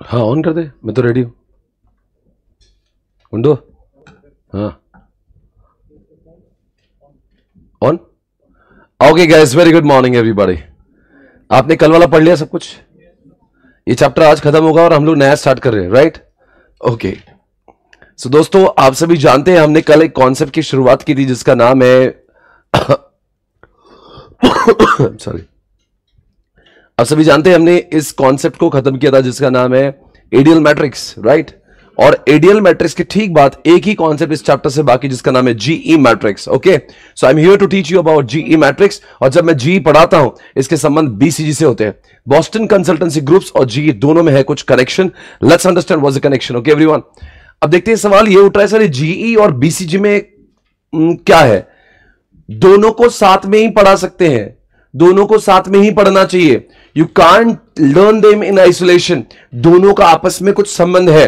हाँ ऑन कर दे, मैं तो रेडी हूँ। विंडो हाँ on. Okay guys, very good morning everybody. आपने कल वाला पढ़ लिया सब कुछ? ये चैप्टर आज खत्म होगा और हम लोग नया स्टार्ट कर रहे हैं, राइट? ओके सो दोस्तों, आप सभी जानते हैं हमने कल एक कॉन्सेप्ट की शुरुआत की थी जिसका नाम है सॉरी, आप सभी जानते हैं हमने इस कॉन्सेप्ट को खत्म किया था जिसका नाम है एडियल मैट्रिक्स, राइट? और एडियल मैट्रिक्स की ठीक बात, एक ही कॉन्सेप्ट इस चैप्टर से बाकी जिसका नाम है GE matrix. Okay so I am here to teach you about GE matrix. और जब मैं जीई पढ़ाता हूं इसके संबंध बीसीजी से होते हैं, बॉस्टन कंसल्टेंसी ग्रुप्स, और जीई दोनों में है कुछ connection. Let's understand what's the connection. Okay everyone, अब देखते हैं सवाल ये उठ रहा है सर जीई और बीसीजी में क्या है? दोनों को साथ में ही पढ़ा सकते हैं, दोनों को साथ में ही पढ़ना चाहिए। You can't learn them in isolation, दोनों का आपस में कुछ संबंध है।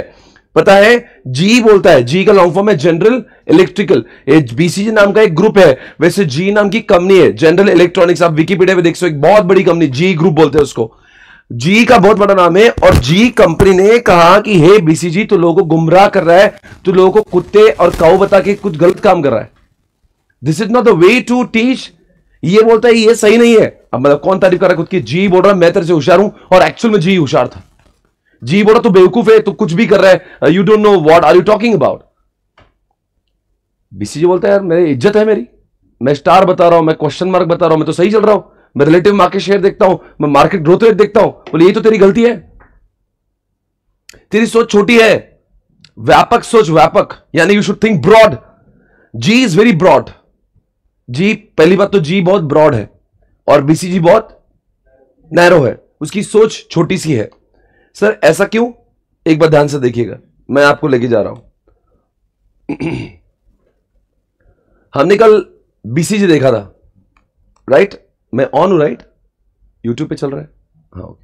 पता है जी बोलता है, जी का लॉन्ग फॉर्म है जनरल इलेक्ट्रिकल। बीसीजी नाम का एक ग्रुप है, वैसे जी नाम की कंपनी है जनरल इलेक्ट्रॉनिक्स। आप विकिपीडिया में देख सकते हो, एक बहुत बड़ी कंपनी जी ग्रुप बोलते हैं उसको। जी का बहुत बड़ा नाम है और जी कंपनी ने कहा कि हे बीसीजी, तू लोगों को गुमराह कर रहा है, तू लोगों को कुत्ते और काऊ बता के कुछ गलत काम कर रहा है। This is not the way to teach. ये बोलता है ये सही नहीं है। अब मतलब कौन तारीफ कर रहा है खुद की? जी बोल रहा है मैं तेरे से होशियार हूं, और एक्चुअल में जी होशियार था। जी बोल रहा तू बेवकूफ है, तू कुछ भी कर रहा है, you don't know what are you talking about. BCG बोलता है यार मेरी इज्जत है, मेरी, मैं स्टार बता रहा हूं, मैं क्वेश्चन मार्क बता रहा हूं, मैं तो सही चल रहा हूं, मैं रिलेटिव मार्केट शेयर देखता हूं, मैं मार्केट ग्रोथ रेट देखता हूं। बोले ये तो तेरी गलती है, तेरी सोच छोटी है। व्यापक सोच, व्यापक यानी you should think broad. G is very broad. जी, पहली बात तो जी बहुत ब्रॉड है और बीसीजी बहुत नैरो है, उसकी सोच छोटी सी है। सर ऐसा क्यों? एक बार ध्यान से देखिएगा, मैं आपको लेके जा रहा हूं। हमने कल बीसीजी देखा था, राइट? मैं ऑन हूं, राइट? यूट्यूब पे चल रहा है? हाँ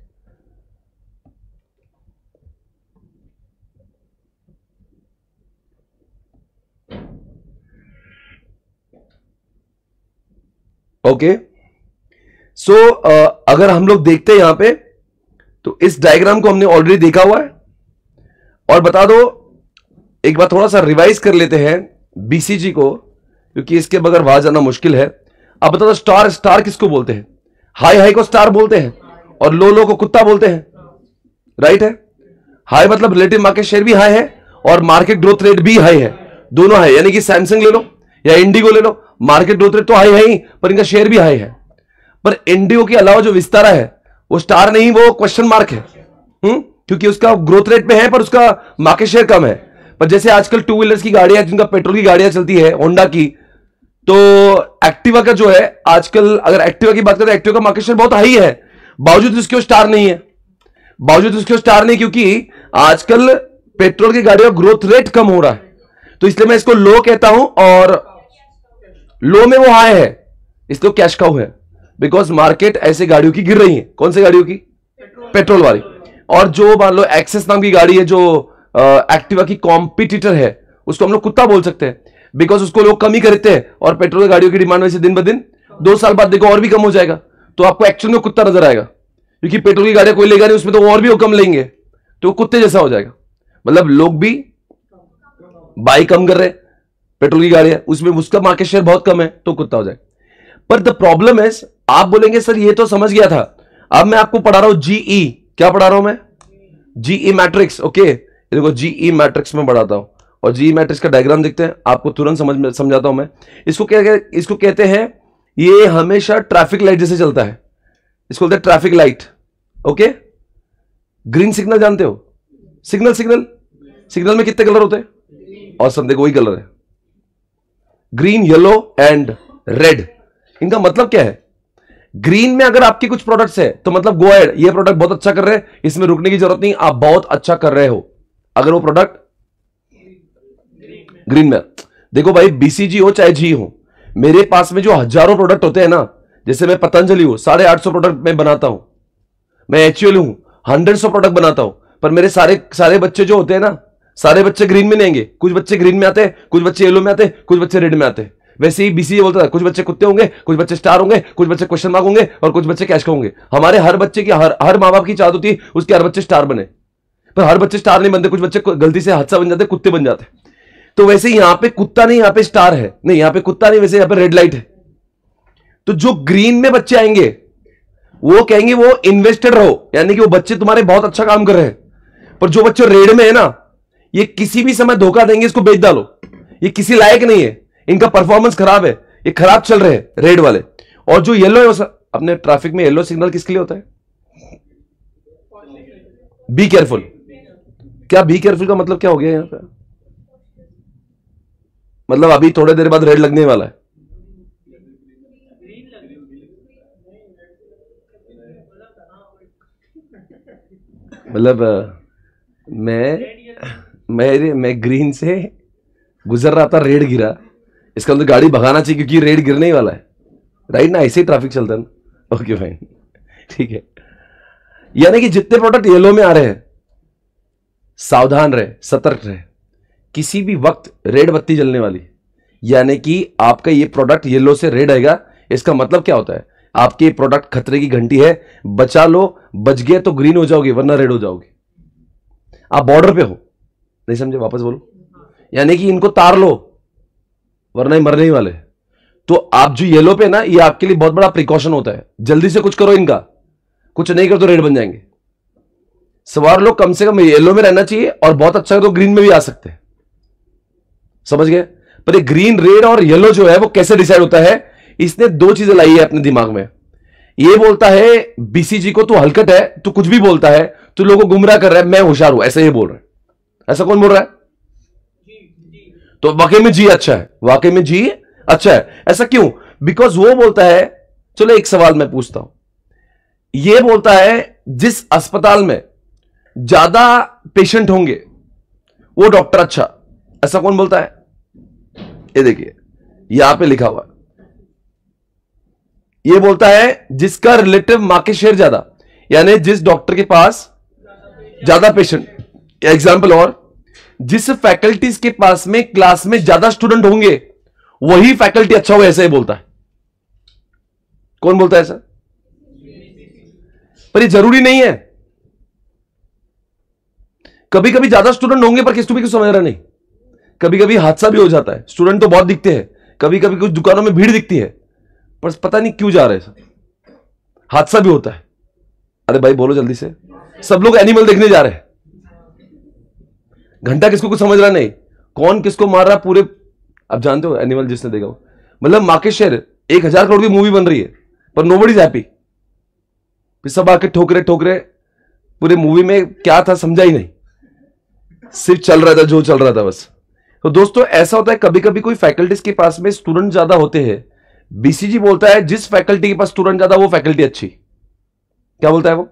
ओके सो अगर हम लोग देखते हैं यहां पे, तो इस डायग्राम को हमने ऑलरेडी देखा हुआ है। और बता दो, एक बार थोड़ा सा रिवाइज कर लेते हैं बीसीजी को, क्योंकि इसके बगैर वहां जाना मुश्किल है। अब बता दो स्टार, स्टार किसको बोलते हैं? हाई हाई को स्टार बोलते हैं और लो लो को कुत्ता बोलते हैं, राइट है? हाई मतलब रिलेटिव मार्केट शेयर भी हाई है और मार्केट ग्रोथ रेट भी हाई है, दोनों हाई। यानी कि सैमसंग ले लो या इंडिगो ले लो, मार्केट ग्रोथ रेट तो हाई है ही, पर इनका शेयर भी हाई है। पर इंडिगो के अलावा जो विस्तारा है वो स्टार नहीं, वो क्वेश्चन मार्क है। क्योंकि उसका ग्रोथ रेट पे है पर उसका मार्केट शेयर कम है। पर जैसे आजकल टू व्हीलर्स की गाड़ियां, जिनका पेट्रोल की गाड़ियां चलती है होंडा की, तो एक्टिवा का जो है आजकल, अगर एक्टिवा की बात करें, एक्टिवा का मार्केट शेयर बहुत हाई है, बावजूद उसके स्टार नहीं है। बावजूद उसके स्टार नहीं, क्योंकि आजकल पेट्रोल की गाड़ियों का ग्रोथ रेट कम हो रहा है, तो इसलिए मैं इसको लो कहता हूं। और लो में वो हाई है, इसलिए कैश काउ है, बिकॉज मार्केट ऐसे गाड़ियों की गिर रही है। कौन सी गाड़ियों की? पेट्रोल वाली। और जो मान लो एक्सेस नाम की गाड़ी है, जो एक्टिवा की कॉम्पिटिटर है, उसको हम लोग कुत्ता बोल सकते हैं, बिकॉज उसको लोग कम ही खरीदते हैं और पेट्रोल गाड़ियों की डिमांड वैसे दिन ब दिन 2 साल बाद देखो और भी कम हो जाएगा, तो आपको एक्चुअल में कुत्ता नजर आएगा, क्योंकि पेट्रोल की गाड़ियां कोई लेगा नहीं, उसमें तो और भी वो कम लेंगे, तो कुत्ते जैसा हो जाएगा। मतलब लोग भी बाई कम कर रहे हैं पेट्रोल की गाड़ियां, उसमें उसका मार्केट शेयर बहुत कम है, तो कुत्ता हो जाएगा। पर द प्रॉब्लम है, आप बोलेंगे सर ये तो समझ गया था, अब मैं आपको पढ़ा रहा हूं जीई। क्या पढ़ा रहा हूं मैं? GE matrix. ओके देखो, जीई मैट्रिक्स में पढ़ाता हूं और जीई मैट्रिक्स का डायग्राम देखते हैं, आपको तुरंत समझाता हूं मैं। इसको इसको कहते हैं, ये हमेशा ट्रैफिक लाइट जैसे चलता है, इसको बोलते हैं traffic light. Okay, green signal जानते हो? सिग्नल सिग्नल सिग्नल में कितने कलर होते हैं? और सब देखो वही कलर है, ग्रीन, येलो एंड रेड। इनका मतलब क्या है? ग्रीन में अगर आपके कुछ प्रोडक्ट्स है तो मतलब गो अहेड, ये प्रोडक्ट बहुत अच्छा कर रहे हैं, इसमें रुकने की जरूरत नहीं, आप बहुत अच्छा कर रहे हो। अगर वो प्रोडक्ट ग्रीन में, देखो भाई बीसीजी हो चाहे जी हो, मेरे पास में जो हजारों प्रोडक्ट होते हैं ना, जैसे मैं पतंजलि हूं, 850 प्रोडक्ट मैं बनाता हूं, मैं एचयूएल हूं, 100 प्रोडक्ट बनाता हूं, पर मेरे सारे बच्चे जो होते हैं ना, सारे बच्चे ग्रीन में नहीं आएंगे। कुछ बच्चे ग्रीन में आते हैं, कुछ बच्चे येलो में आते हैं, कुछ बच्चे रेड में आते हैं। वैसे ही बीसीजी बोलता है, कुछ बच्चे कुत्ते होंगे, कुछ बच्चे स्टार होंगे, कुछ बच्चे क्वेश्चन मार्क होंगे और कुछ बच्चे कैश का होंगे। हमारे हर बच्चे की, हर माँ बाप की चाहत होती है उसके हर बच्चे स्टार बने, पर हर बच्चे स्टार नहीं बनते, कुछ बच्चे गलती से हादसा बन जाते, कुत्ते बन जाते। तो वैसे यहां पे कुत्ता नहीं, यहां पे स्टार है, नहीं यहां पे कुत्ता नहीं, वैसे यहां पे रेड लाइट है। तो जो ग्रीन में बच्चे आएंगे वो कहेंगे वो इन्वेस्टेड रहो, यानी कि वो बच्चे तुम्हारे बहुत अच्छा काम कर रहे हैं। पर जो बच्चे रेड में है ना, ये किसी भी समय धोखा देंगे, इसको बेच डालो, ये किसी लायक नहीं है, इनका परफॉर्मेंस खराब है, ये खराब चल रहे हैं रेड वाले। और जो येलो है, अपने ट्रैफिक में येलो सिग्नल किसके लिए होता है? Be careful. क्या बी केयरफुल का मतलब क्या हो गया यहां पे? मतलब अभी थोड़ी देर बाद रेड लगने वाला है। मतलब मैं ग्रीन से गुजर रहा था, रेड गिरा, इसका मतलब गाड़ी भगाना चाहिए क्योंकि रेड गिरने ही वाला है, राइट ना? ऐसे ही ट्रैफिक चलता है ना। ओके फाइन, ठीक है। यानी कि जितने प्रोडक्ट येलो में आ रहे हैं, सावधान रहे, सतर्क रहे, किसी भी वक्त रेड बत्ती जलने वाली, यानी कि आपका ये प्रोडक्ट येलो से रेड आएगा, इसका मतलब क्या होता है? आपके प्रोडक्ट खतरे की घंटी है, बचा लो, बच गए तो ग्रीन हो जाओगे वरना रेड हो जाओगे। आप बॉर्डर पे हो, नहीं समझे? वापस बोलो। यानी कि इनको तार लो वरना ही मरने ही वाले। तो आप जो येलो पे ना, ये आपके लिए बहुत बड़ा प्रिकॉशन होता है, जल्दी से कुछ करो इनका, कुछ नहीं करो तो रेड बन जाएंगे। सवार लोग कम से कम येलो में रहना चाहिए और बहुत अच्छा तो ग्रीन में भी आ सकते हैं, समझ गए? पर ये ग्रीन, रेड और येलो जो है वो कैसे डिसाइड होता है? इसने दो चीजें लाई है अपने दिमाग में। ये बोलता है बीसीजी को तू हलकट है, तू कुछ भी बोलता है, तू लोगों को गुमराह कर रहा है, मैं होशियार हूं, ऐसे ही बोल रहा है। ऐसा कौन बोल रहा है? तो वाकई में जी अच्छा है, वाकई में जी अच्छा है। ऐसा क्यों? बिकॉज वो बोलता है, चलो एक सवाल मैं पूछता हूं, ये बोलता है जिस अस्पताल में ज्यादा पेशेंट होंगे वो डॉक्टर अच्छा। ऐसा कौन बोलता है? ये देखिए यहां पे लिखा हुआ, ये बोलता है जिसका रिलेटिव मार्केट शेयर ज्यादा, यानी जिस डॉक्टर के पास ज्यादा पेशेंट। एग्जाम्पल और, जिस फैकल्टीज के पास में क्लास में ज्यादा स्टूडेंट होंगे वही फैकल्टी अच्छा होगा, ऐसा ही बोलता है। कौन बोलता है ऐसा? पर ये जरूरी नहीं है, कभी कभी ज्यादा स्टूडेंट होंगे पर किसी भी कुछ समझ रहा नहीं, कभी कभी हादसा भी हो जाता है। स्टूडेंट तो बहुत दिखते हैं, कभी कभी कुछ दुकानों में भीड़ दिखती है पर पता नहीं क्यों जा रहे हैं, हादसा भी होता है। अरे भाई बोलो जल्दी से, सब लोग एनिमल देखने जा रहे हैं, घंटा किसको कुछ समझ रहा नहीं, कौन किसको मार रहा पूरे, आप जानते हो एनिमल जिसने देखा हो। मतलब मार्केट शेयर 1000 करोड़ की मूवी बन रही है पर नोबडी इज हैप्पी, फिर सब आके ठोकरे ठोकरे, पूरे मूवी में क्या था समझा ही नहीं, सिर्फ चल रहा था जो चल रहा था बस। तो दोस्तों ऐसा होता है, कभी कभी कोई फैकल्टीज के पास में स्टूडेंट ज्यादा होते हैं, बीसीजी बोलता है जिस फैकल्टी के पास स्टूडेंट ज्यादा वो फैकल्टी अच्छी। क्या बोलता है वो?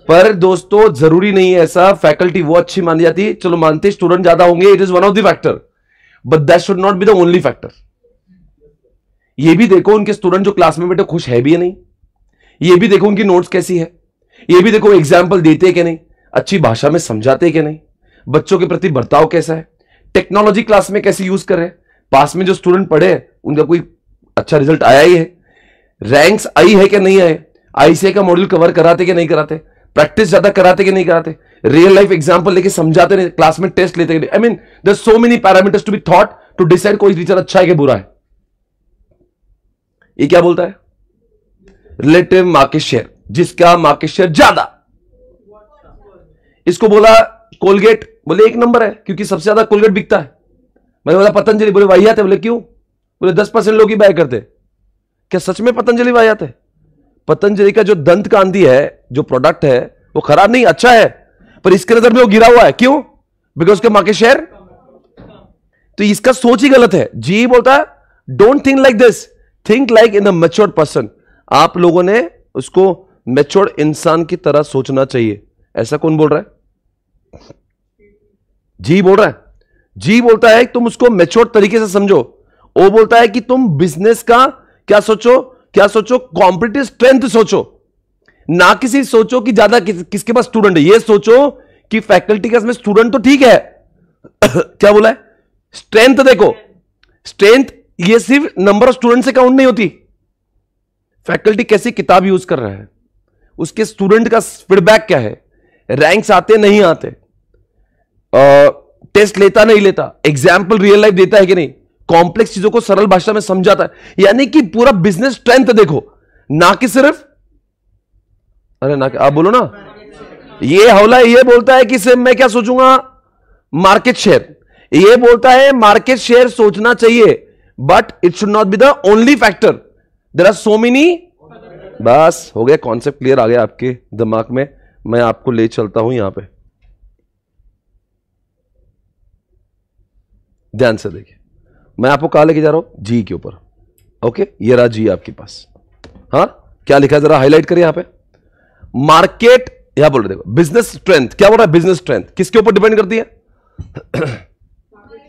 पर दोस्तों जरूरी नहीं है ऐसा, फैकल्टी वो अच्छी मानी जाती है, चलो मानते स्टूडेंट ज्यादा होंगे, it is one of the factor, but that should not be the only factor. ये भी देखो उनके स्टूडेंट जो क्लास में बैठे खुश है भी या नहीं, ये भी देखो उनकी नोट्स कैसी है, ये भी देखो एग्जाम्पल देते हैं कि नहीं, अच्छी भाषा में समझाते हैं कि नहीं, बच्चों के प्रति बर्ताव कैसा है, टेक्नोलॉजी क्लास में कैसे यूज कर रहे हैं, पास में जो स्टूडेंट पढ़े उनका कोई अच्छा रिजल्ट आया ही है, रैंक्स आई है कि नहीं आए, आईसीए का मॉड्यूल कवर कराते कि नहीं कराते, प्रैक्टिस ज्यादा कराते कि नहीं कराते, रियल लाइफ एग्जांपल लेके समझाते नहीं, क्लास में टेस्ट लेते कि नहीं। I mean there so many parameters to be thought to decide कोई टीचर अच्छा है कि बुरा है। ये क्या बोलता है? रिलेटिव मार्केट शेयर, जिसका मार्केट शेयर ज्यादा। इसको बोला कोलगेट, बोले 1 नंबर है क्योंकि सबसे ज्यादा कोलगेट बिकता है। मैंने बोला पतंजलि, बोले वाहियात है, बोले क्यों? बोले 10% लोग ही बाय करते। क्या सच में पतंजलि वाहियात है? पतंजलि का जो दंत कांति है, जो प्रोडक्ट है वो खराब नहीं, अच्छा है, पर इसके नजर में वो गिरा हुआ है, क्यों? बिकॉज उसका मार्केट शेयर। तो इसका सोच ही गलत है। जी बोलता है don't think like this, think like in a matured person. आप लोगों ने उसको मैच्योर्ड इंसान की तरह सोचना चाहिए। ऐसा कौन बोल रहा है? जी बोल रहा है। जी बोलता है तुम उसको मैच्योर्ड तरीके से समझो। ओ बोलता है कि तुम बिजनेस का क्या सोचो, क्या सोचो? कॉम्पिटिटिव स्ट्रेंथ सोचो, ना किसी सोचो कि ज्यादा किसके पास स्टूडेंट है, ये सोचो कि फैकल्टी का स्टूडेंट तो ठीक है क्या बोला है? स्ट्रेंथ देखो, स्ट्रेंथ ये सिर्फ नंबर ऑफ स्टूडेंट से काउंट नहीं होती, फैकल्टी कैसी किताब यूज कर रहा है, उसके स्टूडेंट का फीडबैक क्या है, रैंक्स आते नहीं आते, टेस्ट लेता नहीं लेता, एग्जाम्पल रियल लाइफ देता है कि नहीं, कॉम्प्लेक्स चीजों को सरल भाषा में समझाता है, यानी कि पूरा बिजनेस स्ट्रेंथ देखो, ना कि सिर्फ अरे ना आप बोलो ना, ये हौला ये बोलता है कि सिर्फ मैं क्या सोचूंगा मार्केट शेयर, ये बोलता है मार्केट शेयर सोचना चाहिए, but it should not be the only factor, there are so many. बस हो गया, कॉन्सेप्ट क्लियर आ गया आपके दिमाग में, मैं आपको ले चलता हूं यहां पे, ध्यान से देखिए, मैं आपको कहां लेके जा रहा हूं, जी के ऊपर। ओके, ये रहा जी आपके पास। हाँ, क्या लिखा है जरा हाईलाइट करिए यहां पे, मार्केट, यहां बोल रहे देखो बिजनेस स्ट्रेंथ, क्या बोल रहा है बिजनेस स्ट्रेंथ किसके ऊपर डिपेंड करती है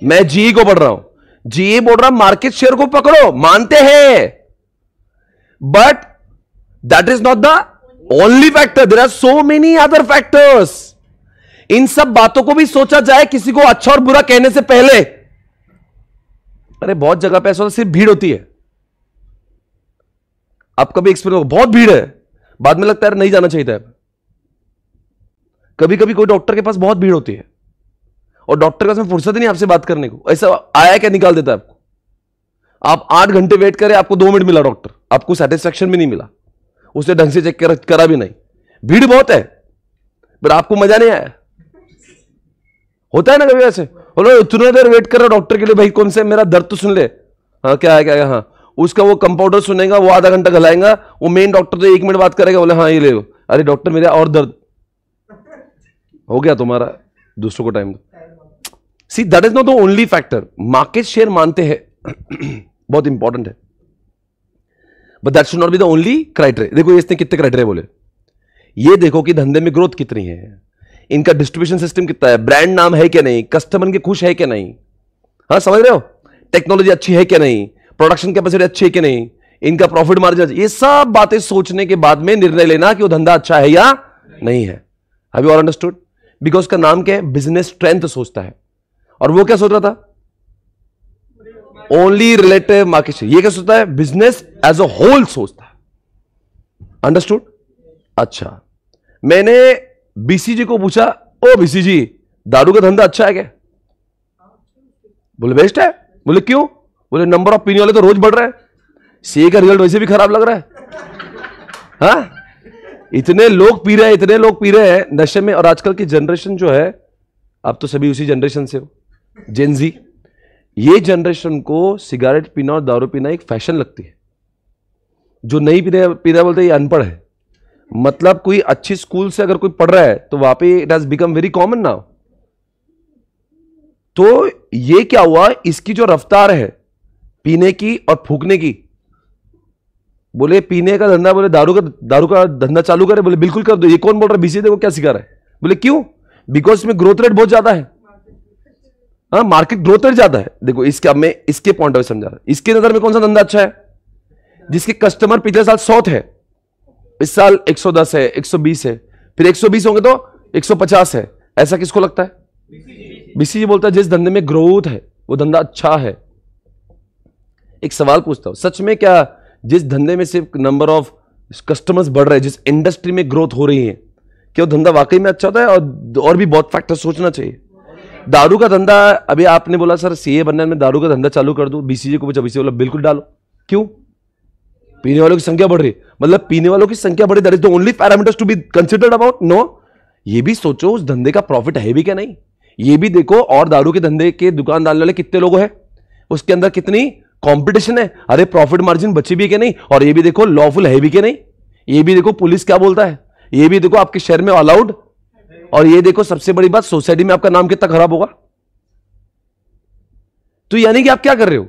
मैं जी को पढ़ रहा हूं, जी बोल रहा मार्केट शेयर को पकड़ो, मानते हैं, but that is not the only factor, there are so many other factors. इन सब बातों को भी सोचा जाए किसी को अच्छा और बुरा कहने से पहले। अरे बहुत जगह पे ऐसा सिर्फ भीड़ होती है, आप कभी एक्सपीरियंस, बहुत भीड़ है, बाद में लगता है नहीं जाना चाहिए था। कभी कभी कोई डॉक्टर के पास बहुत भीड़ होती है और डॉक्टर के पास में फुर्सत ही नहीं आपसे बात करने को, ऐसा आया क्या निकाल देता है आपको, आप 8 घंटे वेट करें, आपको 2 मिनट मिला डॉक्टर, आपको सेटिस्फैक्शन भी नहीं मिला, उसने ढंग से चेक करा भी नहीं, भीड़ बहुत है पर आपको मजा नहीं आया। होता है ना कभी ऐसे, बोलो इतने देर वेट कर रहा डॉक्टर के लिए, भाई कौन से मेरा दर्द तो सुन ले, हाँ क्या है क्या है, हाँ उसका वो कंपाउंडर सुनेगा, वो आधा घंटा गलाएगा, वो मेन डॉक्टर तो 1 मिनट बात करेगा, बोले हाँ ये ले लो, अरे डॉक्टर मेरा और दर्द हो गया तुम्हारा, दूसरों को टाइम दो। See that is not the only factor, market share मानते हैं बहुत इंपॉर्टेंट है, but that should not be the only criteria. देखो इसने कितने क्राइटेरिया बोले, ये देखो कि धंधे में ग्रोथ कितनी है, इनका डिस्ट्रीब्यूशन सिस्टम कितना है, ब्रांड नाम है क्या नहीं, कस्टमर के खुश है क्या नहीं, हाँ समझ रहे हो, टेक्नोलॉजी अच्छी है क्या नहीं, प्रोडक्शन कैपेसिटी अच्छी है क्या नहीं, इनका प्रॉफिट मार्जिन, ये सब बातें सोचने के बाद में निर्णय लेना कि वो धंधा अच्छा है या नहीं है। Have you all understood? Because उसका नाम क्या है, बिजनेस स्ट्रेंथ सोचता है, और वो क्या सोच रहा था, ओनली रिलेटिव मार्केट शेयर, ये क्या सोचता है, बिजनेस एज अ होल सोचता है। अंडरस्टूड? अच्छा, मैंने बीसीजी को पूछा, ओ बीसीजी दारू का धंधा अच्छा है क्या? बोले बेस्ट है। बोले क्यों? बोले नंबर ऑफ पीने वाले तो रोज बढ़ रहा है, सीए का रिजल्ट वैसे भी खराब लग रहा है, हाँ इतने लोग पी रहे हैं, इतने लोग पी रहे हैं नशे में, और आजकल की जनरेशन जो है, आप तो सभी उसी जनरेशन से हो, जेन जी, ये जनरेशन को सिगरेट पीना और दारू पीना एक फैशन लगती है। जो नहीं पी रहा बोलते ये अनपढ़ है, मतलब कोई अच्छी स्कूल से अगर कोई पढ़ रहा है तो वहां पे it has become very common now. तो ये क्या हुआ, इसकी जो रफ्तार है पीने की और फूकने की, बोले पीने का धंधा, बोले दारू का धंधा चालू करे, बोले बिल्कुल कर दो। ये कौन बोल रहा है, बीसी देखो क्या सिखा रहा है। बोले क्यों? बिकॉज इसमें ग्रोथ रेट बहुत ज्यादा है, हाँ मार्केट ग्रोथ रेट ज्यादा है। देखो इसका मैं इसके पॉइंट ऑफ व्यू समझा रहा, इसके नजर में कौन सा धंधा अच्छा है, जिसके कस्टमर पिछले साल 100 थे, इस साल 110 है, 120 है, फिर 120 होंगे तो 150 है, ऐसा किसको लगता है? बीसीजी बोलता है जिस धंधे में ग्रोथ है वो धंधा अच्छा है। एक सवाल पूछता हूं, सच में क्या जिस धंधे में सिर्फ नंबर ऑफ कस्टमर्स बढ़ रहे हैं, जिस इंडस्ट्री में ग्रोथ हो रही है, क्या वो धंधा वाकई में अच्छा होता है? और भी बहुत फैक्टर सोचना चाहिए। दारू का धंधा, अभी आपने बोला सर सीए बनने में दारू का धंधा चालू कर दूं, बीसीजी को पूछा, बीसीजी बोला बिल्कुल डालो। क्यों? पीने वालों की संख्या बढ़ रही, मतलब पीने वालों की संख्या बढ़ी, that is the only parameters to be considered about? No, ये भी सोचो उस धंधे का प्रॉफिट है भी क्या नहीं, ये भी देखो, और दारू के धंधे के दुकान डालने वाले कितने लोग हैं, उसके अंदर कितनी कंपटीशन है, अरे प्रॉफिट मार्जिन बची भी है क्या नहीं, और ये भी देखो लॉफुल है भी क्या नहीं, ये भी देखो पुलिस क्या बोलता है, ये भी देखो आपके शहर में अलाउड, और ये देखो सबसे बड़ी बात सोसाइटी में आपका नाम कितना खराब होगा। तो यानी कि आप क्या कर रहे हो,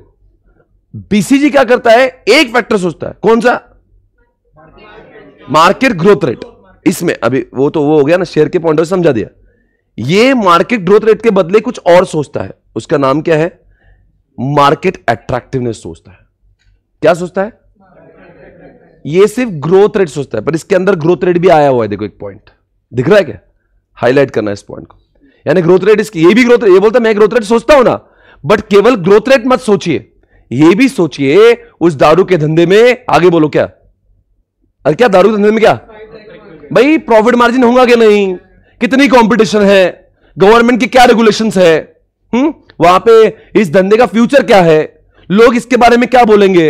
बीसीजी क्या करता है, एक फैक्टर सोचता है, कौन सा? Market growth rate. इसमें अभी वो तो वो हो गया ना, शेयर के पॉइंट से समझा दिया। ये मार्केट ग्रोथ रेट के बदले कुछ और सोचता है, उसका नाम क्या है? मार्केट अट्रैक्टिवनेस सोचता है। क्या सोचता है? ये सिर्फ ग्रोथ रेट सोचता है, पर इसके अंदर ग्रोथ रेट भी आया हुआ है। देखो एक पॉइंट दिख रहा है क्या, हाईलाइट करना है इस पॉइंट को, यानी ग्रोथ रेट इसकी, ये भी ग्रोथ रेट, ये बोलता है मैं ग्रोथ रेट सोचता हूं ना, बट केवल ग्रोथ रेट मत सोचिए, ये भी सोचिए उस दारू के धंधे में, आगे बोलो क्या, अरे क्या दारू के धंधे में क्या भाई प्रॉफिट मार्जिन होगा कि नहीं, कितनी कंपटीशन है, गवर्नमेंट की क्या रेगुलेशंस है, वहां पे इस धंधे का फ्यूचर क्या है, लोग इसके बारे में क्या बोलेंगे।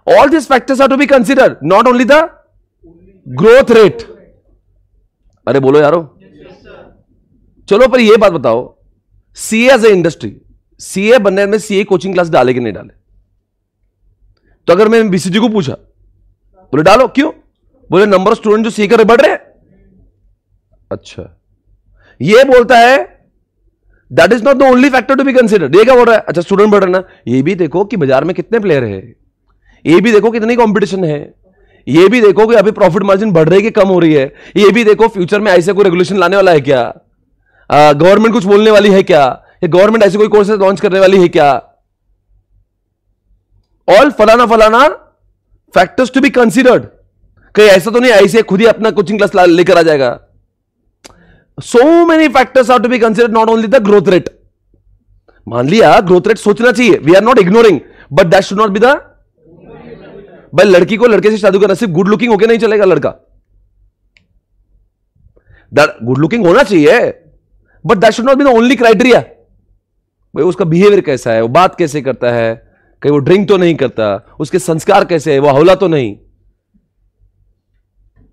All this factors are to be considered, not only the growth rate. अरे बोलो यारो। चलो पर ये बात बताओ, CA as a industry, CA बनने में सीए कोचिंग क्लास डाले कि नहीं डाले? तो अगर मैं बीसीजी को पूछा, बोले डालो, क्यों? बोले नंबर ऑफ स्टूडेंट जो सीए कर बढ़ रहे हैं। अच्छा, ये बोलता है that is not the only factor to be considered. ये क्या बोल रहा है? अच्छा स्टूडेंट बढ़ रहे ना, ये भी देखो कि बाजार में कितने प्लेयर है, ये भी देखो कितनी कंपटीशन है, ये भी देखो कि अभी प्रॉफिट मार्जिन बढ़ रही है कि कम हो रही है, ये भी देखो फ्यूचर में ऐसे कोई रेगुलेशन लाने वाला है क्या, गवर्नमेंट कुछ बोलने वाली है क्या, या गवर्नमेंट ऐसे कोई कोर्सेज लॉन्च करने वाली है क्या। ऑल फलाना फलाना फैक्टर्स टू बी कंसिडर्ड। कहीं ऐसा तो नहीं ऐसे खुद ही अपना कोचिंग क्लास लेकर आ जाएगा। So many factors are to be considered, not only the growth rate. मान लिया ग्रोथ रेट सोचना चाहिए, we are not ignoring, but that should not be the. भाई लड़की को लड़के से शादी करना सिर्फ गुड लुकिंग होके नहीं चलेगा। लड़का गुड लुकिंग होना चाहिए, but that should not be the only criteria. भाई उसका बिहेवियर कैसा है, वो बात कैसे करता है, कहीं वो ड्रिंक तो नहीं करता, उसके संस्कार कैसे है, वो हौला तो नहीं,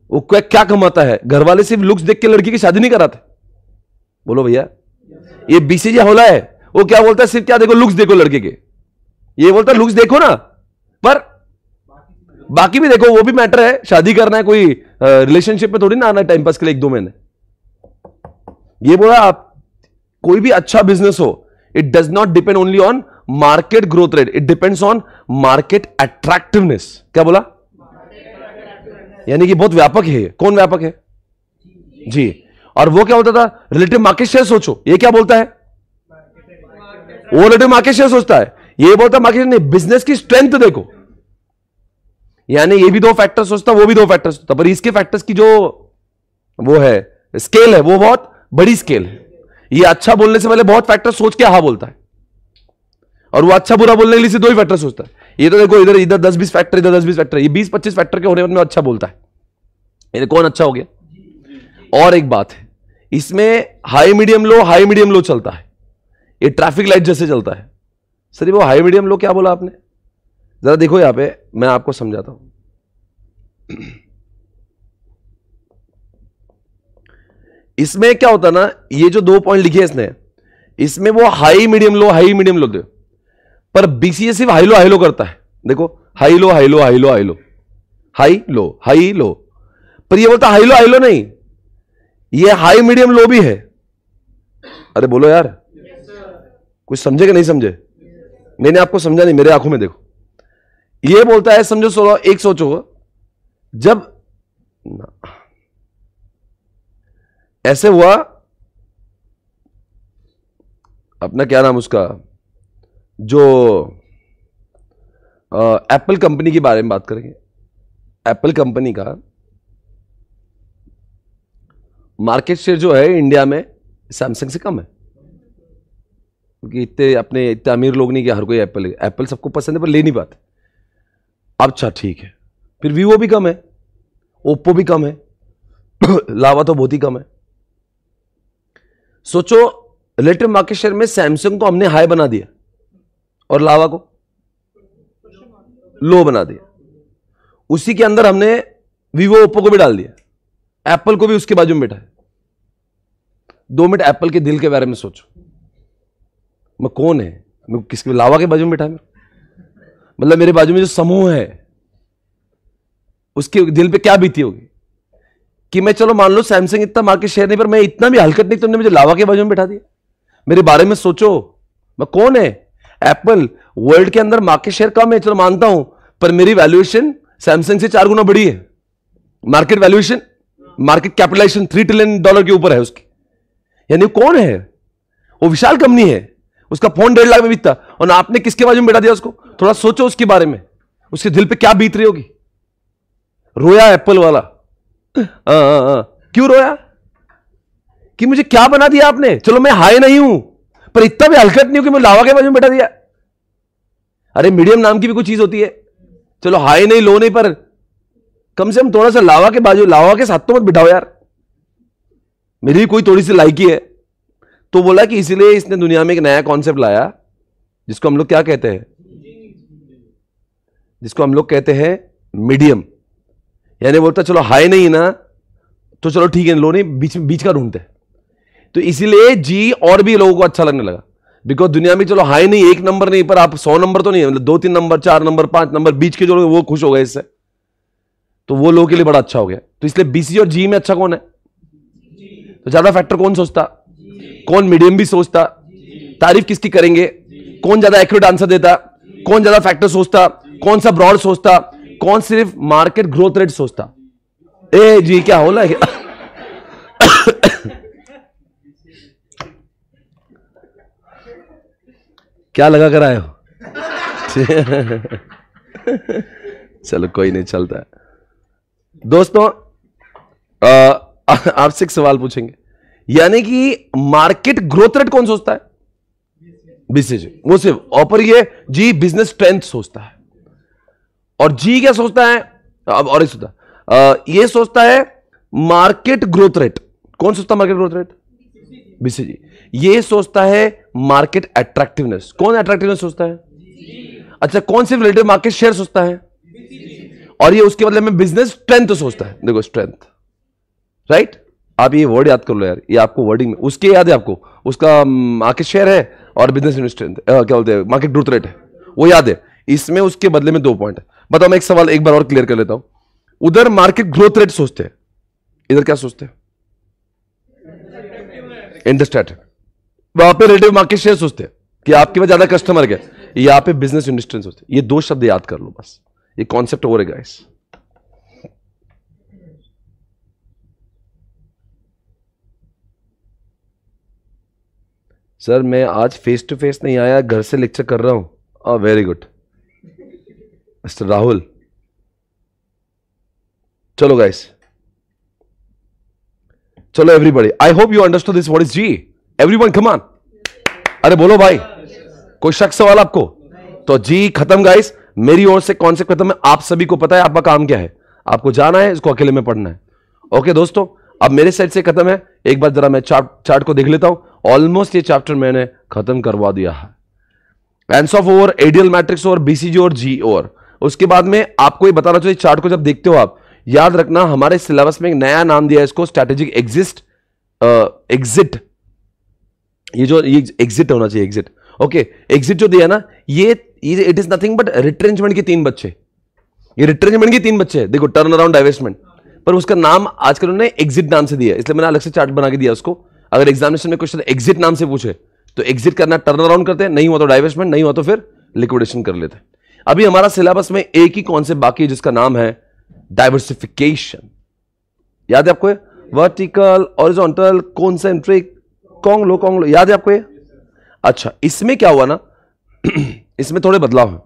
वो क्या कमाता है। घर वाले सिर्फ लुक्स देख के लड़की की शादी नहीं कराते। बोलो भैया, ये बीसीजी हौला है, वो क्या बोलता है, सिर्फ क्या देखो, लुक्स देखो लड़के के। ये बोलता है लुक्स देखो ना, पर बाकी भी देखो, वो भी मैटर है। शादी करना है, कोई रिलेशनशिप में थोड़ी ना आना है टाइम पास के लिए 1-2 महीने। ये बोला आप कोई भी अच्छा बिजनेस हो, it does not depend only on market growth rate, it depends on market attractiveness. क्या बोला? यानी कि बहुत व्यापक है। कौन व्यापक है जी? और वो क्या बोलता था? रिलेटिव मार्केट शेयर सोचो। ये क्या बोलता है? वो रिलेटिव मार्केट शेयर सोचता है, ये बोलता मार्केट नहीं, बिजनेस की स्ट्रेंथ देखो। यानी ये भी 2 फैक्टर सोचता, वो भी 2 फैक्टर सोचता, पर इसके फैक्टर्स की जो वो है स्केल है, वो बहुत बड़ी स्केल है। ये अच्छा बोलने से पहले बहुत फैक्टर सोच के हाँ बोलता है, और वो अच्छा बुरा बोलने के लिए 2 ही फैक्टर सोचता है। ये तो देखो इधर 10-20 फैक्टर, इधर 10-20 फैक्टर, ये 20-25 फैक्टर के होने में अच्छा बोलता है। ये कौन अच्छा हो गया? और एक बात है, इसमें हाई मीडियम लो चलता है। ये ट्रैफिक लाइट जैसे चलता है। सर वो हाई मीडियम लो क्या बोला आपने? जरा देखो यहां पे, मैं आपको समझाता हूं। इसमें क्या होता ना, ये जो 2 पॉइंट लिखे इसने, इसमें वो हाई मीडियम लो दे, पर बीसीए सिर्फ हाई लो करता है। देखो हाई लो, पर ये बोलता हाई लो नहीं, ये हाई मीडियम लो भी है। अरे बोलो यार, कुछ समझे कि नहीं समझे? मैंने आपको समझा नहीं, मेरे आंखों में देखो। ये बोलता है, समझो एक सोचो, जब ऐसे हुआ, अपना क्या नाम उसका, जो एप्पल कंपनी के बारे में बात करेंगे। एप्पल कंपनी का मार्केट शेयर जो है इंडिया में सैमसंग से कम है, क्योंकि इतने अमीर लोग नहीं कि हर कोई एप्पल सबको पसंद है पर ले नहीं पाते। अच्छा ठीक है, फिर वीवो भी कम है, ओप्पो भी कम है, लावा तो बहुत ही कम है। सोचो रिलेटिव मार्केट शेयर में सैमसंग को हमने हाई बना दिया और लावा को लो बना दिया। उसी के अंदर हमने वीवो ओप्पो को भी डाल दिया, एप्पल को भी उसके बाजू में बैठा है। 2 मिनट एप्पल के दिल के बारे में सोचो, मैं कौन है, मैं किसके लावा के बाजू में बैठा है? मतलब मेरे बाजू में जो समूह है उसके दिल पे क्या बीती होगी कि मैं, चलो मान लो सैमसंग इतना मार्केट शेयर नहीं, पर मैं इतना भी हलकत नहीं, तुमने मुझे लावा के बाजू में बैठा दिया। मेरे बारे में सोचो, मैं कौन है? एप्पल वर्ल्ड के अंदर मार्केट शेयर कम है, चलो मानता हूं, पर मेरी वैल्यूएशन सैमसंग से 4 गुना बड़ी है। Market valuation, market capitalization $3 trillion के ऊपर है उसकी। यानी कौन है? वो विशाल कंपनी है, उसका फोन 1.5 लाख में बीतता, और आपने किसके बाजू में बैठा दिया उसको? थोड़ा सोचो उसके बारे में, उसके दिल पे क्या बीत रही होगी। रोया एप्पल वाला। क्यों रोया? कि मुझे क्या बना दिया आपने। चलो मैं हाई नहीं हूं, पर इतना भी हलकत नहीं हूं कि मैं लावा के बाजू में बैठा दिया। अरे मीडियम नाम की भी कोई चीज होती है। चलो हाई नहीं लो नहीं, पर कम से कम थोड़ा सा लावा के बाजू, लावा के साथ तो मत बिठाओ यार। मेरी कोई थोड़ी सी लाइकी है, तो बोला कि इसीलिए इसने दुनिया में एक नया कॉन्सेप्ट लाया जिसको हम लोग क्या कहते हैं, जिसको हम लोग कहते हैं मीडियम। यानी बोलता चलो हाई नहीं ना तो चलो ठीक है, लो नहीं, बीच बीच का ढूंढते। तो इसीलिए जी और भी लोगों को अच्छा लगने लगा, बिकॉज दुनिया में चलो हाई नहीं, एक नंबर नहीं, पर आप 100 नंबर तो नहीं है, मतलब 2-3 नंबर, 4 नंबर, 5 नंबर, बीच के जो लोग वो खुश हो गए इससे, तो वो लोगों के लिए बड़ा अच्छा हो गया। तो इसलिए बीसी और जी में अच्छा कौन है? तो ज्यादा फैक्टर कौन सोचता? कौन मीडियम भी सोचता? तारीफ किसकी करेंगे? कौन ज्यादा एक्यूरेट आंसर देता? कौन ज्यादा फैक्टर सोचता? कौन सा ब्रॉड सोचता? कौन सिर्फ मार्केट ग्रोथ रेट सोचता? ए जी क्या हो रहा है? क्या लगा कर आए हो? चलो कोई नहीं, चलता है। दोस्तों आपसे एक सवाल पूछेंगे, यानी कि मार्केट ग्रोथ रेट कौन सोचता है? बीसीजी, वो सिर्फ। और ये जी बिजनेस स्ट्रेंथ सोचता है, और जी क्या सोचता है? अब और सोचता ये सोचता है मार्केट ग्रोथ रेट। कौन सोचता है मार्केट ग्रोथ रेट? बीसीजी। ये सोचता है मार्केट अट्रैक्टिवनेस। कौन अट्रैक्टिवनेस सोचता है? अच्छा, कौन सिर्फ रिलेटिव मार्केट शेयर सोचता है? और ये उसके बदले में बिजनेस स्ट्रेंथ सोचता है। देखो स्ट्रेंथ, राइट? आप ये वर्ड याद कर लो यार, ये आपको वर्डिंग में उसके याद है, आपको उसका मार्केट शेयर है और बिजनेस स्ट्रेंथ क्या बोलते हैं, मार्केट ग्रोथ रेट है, वो याद है। इसमें उसके बदले में 2 पॉइंट है। बताओ, मैं एक सवाल एक बार और क्लियर कर लेता हूं। उधर मार्केट ग्रोथ रेट सोचते हैं, इधर क्या सोचते हैं? इंडस्ट्री। वहां पे रिलेटिव मार्केट शेयर सोचते हैं कि आपके पास ज्यादा कस्टमर है, यहां पे बिजनेस इंडस्ट्री सोचते हैं। ये 2 शब्द याद कर लो बस, ये कॉन्सेप्ट ओवर है गाइस। सर मैं आज फेस टू फेस नहीं आया, घर से लेक्चर कर रहा हूं। Very good mister Rahul. चलो गाइस, चलो everybody, I hope you understood this what is G. Everyone come on, अरे बोलो भाई, कोई शक सवाल आपको? तो जी खत्म गाइस, मेरी ओर से कॉन्सेप्ट खत्म है। आप सभी को पता है आपका काम क्या है, आपको जाना है, इसको अकेले में पढ़ना है। ओके दोस्तों, अब मेरे साइड से खत्म है। एक बार जरा मैं चार्ट को देख लेता हूं। ऑलमोस्ट ये चैप्टर मैंने खत्म करवा दिया है। एंसॉफ ओवर, एडियल मैट्रिक्स ओवर, बीसीजी और जी ओवर। उसके बाद में आपको ये बताना चाहिए, चार्ट को जब देखते हो आप याद रखना, हमारे सिलेबस में एक नया नाम दिया है इसको, स्ट्रैटेजिक एग्जिट। ये जो ये एग्जिट होना चाहिए, एग्जिट। ओके, एग्जिट जो दिया ना, ये it is nothing but retrenchment के 3 बच्चे। ये रिट्रेंचमेंट के 3 बच्चे, देखो टर्न अराउंड, डाइवेस्टमेंट, पर उसका नाम आजकल उन्होंने एग्जिट नाम से दिया, इसलिए मैंने अलग से चार्ट बना के दिया उसको। अगर एग्जामिनेशन में क्वेश्चन एग्जिट नाम से पूछे तो एग्जिट करना, टर्न अराउंड करते हैं, नहीं हुआ तो डाइवेस्टमेंट, नहीं हुआ तो फिर लिक्विडेशन कर लेते हैं। अभी हमारा सिलेबस में एक ही कॉन्सेप्ट बाकी है जिसका नाम है डाइवर्सिफिकेशन। याद है आपको? वर्टिकल, हॉरिजॉन्टल, कॉन्सेंट्रिक, कॉन्ग्लो, याद है आपको ये? अच्छा, इसमें क्या हुआ ना इसमें थोड़े बदलाव हैं।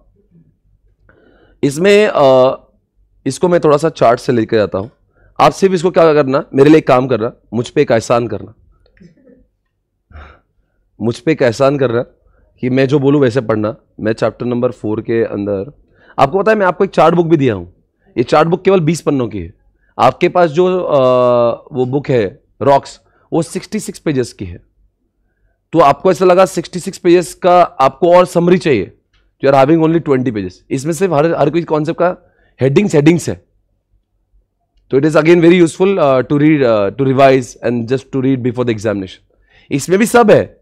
इसमें इसको मैं थोड़ा सा चार्ट से लेकर जाता हूं। आप सिर्फ इसको क्या करना, मेरे लिए एक काम करना, मुझ पे एक एहसान करना, मुझ पे एक एहसान करना कि मैं जो बोलूं वैसे पढ़ना। मैं चैप्टर नंबर 4 के अंदर, आपको पता है मैं आपको एक चार्ट बुक भी दिया हूं। ये चार्ट बुक केवल 20 पन्नों की है। आपके पास जो वो बुक है रॉक्स, वो 66 पेजेस की है। तो आपको ऐसा लगा 66 पेजेस का आपको और समरी चाहिए, तो you are having only 20 pages. इसमें सिर्फ हर कोई कॉन्सेप्ट का हेडिंग्स है। तो it is again very useful to read, to revise and just to read before the examination. इसमें भी सब है,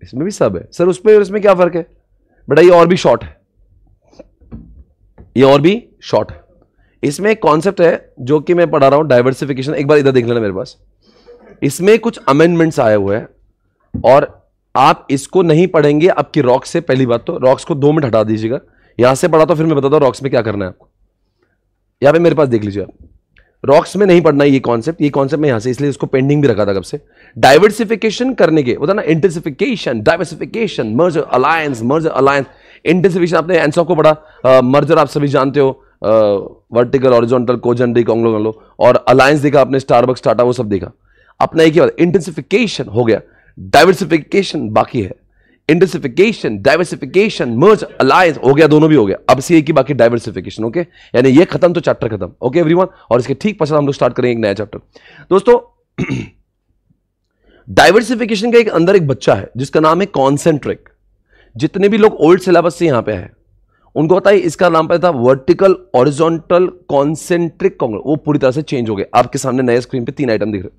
इसमें भी सब है सर। उसमें और इसमें क्या फर्क है बेटा? ये और भी शॉर्ट है, ये और भी शॉर्ट है। इसमें एक कॉन्सेप्ट है जो कि मैं पढ़ा रहा हूं, डाइवर्सिफिकेशन। एक बार इधर देख लेना मेरे पास, इसमें कुछ अमेंडमेंट्स आए हुए हैं और आप इसको नहीं पढ़ेंगे आपकी रॉक्स से। पहली बात तो रॉक्स को 2 मिनट हटा दीजिएगा, यहां से पढ़ा तो फिर मैं बताता हूं रॉक्स में क्या करना है आपको। यहां पे मेरे पास देख लीजिए आप, रॉक्स में नहीं पढ़ना ये कॉन्सेप्ट मैं यहां से, इसलिए इसको पेंडिंग भी रखा था कब से। डाइवर्सिफिकेशन करने के होता ना, intensification, diversification, merger alliance, intensification आपने एंसॉफ को पढ़ा, मर्जर आप सभी जानते हो, वर्टिकल, हॉरिजॉन्टल, कोजेंट्रिक, कॉन्ग्लो, और अलायंस देखा आपने, स्टारबक्स, टाटा, वो सब देखा। अपना एक ही बात, इंटेंसिफिकेशन हो गया, डाइवर्सिफिकेशन बाकी है। इंटेंसिफिकेशन, डाइवर्सिफिकेशन, मर्ज, अलायंस हो गया, दोनों भी हो गया। अब सी की बाकी डाइवर्सिफिकेशन। ओके, यानी ये खत्म तो चैप्टर खत्म। ओके एवरीवन, और इसके ठीक पश्चात हम लोग स्टार्ट करेंगे एक नया चैप्टर। दोस्तों डाइवर्सिफिकेशन का एक अंदर एक बच्चा है जिसका नाम है कॉन्सेंट्रिक। जितने भी लोग ओल्ड सिलेबस से यहां पे है उनको पता है इसका नाम पता था वर्टिकल हॉरिजॉन्टल कॉन्सेंट्रिक कॉन्ग्लो। वो पूरी तरह से चेंज हो गए। आपके सामने नए स्क्रीन पे 3 आइटम दिख रहे।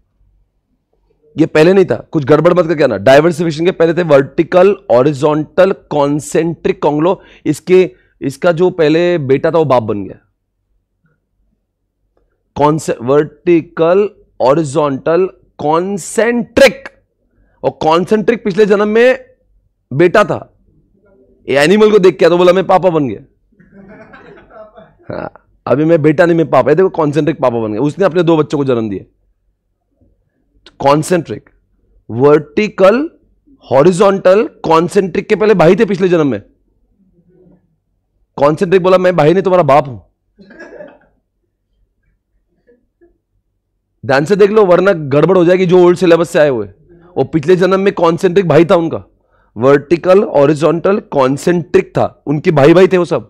ये पहले नहीं था, कुछ गड़बड़ मत करके आना। डाइवर्सिफिकेशन के पहले थे वर्टिकल हॉरिजॉन्टल कॉन्सेंट्रिक कॉन्ग्लो। इसका जो पहले बेटा था वो बाप बन गया। वर्टिकल हॉरिजॉन्टल कॉन्सेंट्रिक, और कॉन्सेंट्रिक पिछले जन्म में बेटा था। एनिमल को देख के तो बोला मैं पापा बन गया। हाँ, अभी मैं बेटा नहीं मैं पापा है। देखो कॉन्सेंट्रिक पापा बन गया। उसने अपने 2 बच्चों को जन्म दिए। कॉन्सेंट्रिक, वर्टिकल हॉरिजॉन्टल कॉन्सेंट्रिक के पहले भाई थे पिछले जन्म में। कॉन्सेंट्रिक बोला मैं भाई नहीं तुम्हारा बाप हूं। ध्यान से देख लो वरना गड़बड़ हो जाएगी। जो ओल्ड सिलेबस से आए हुए वो पिछले जन्म में कॉन्सेंट्रिक भाई था उनका। वर्टिकल हॉरिजॉन्टल कॉन्सेंट्रिक था, उनके भाई भाई थे वो सब।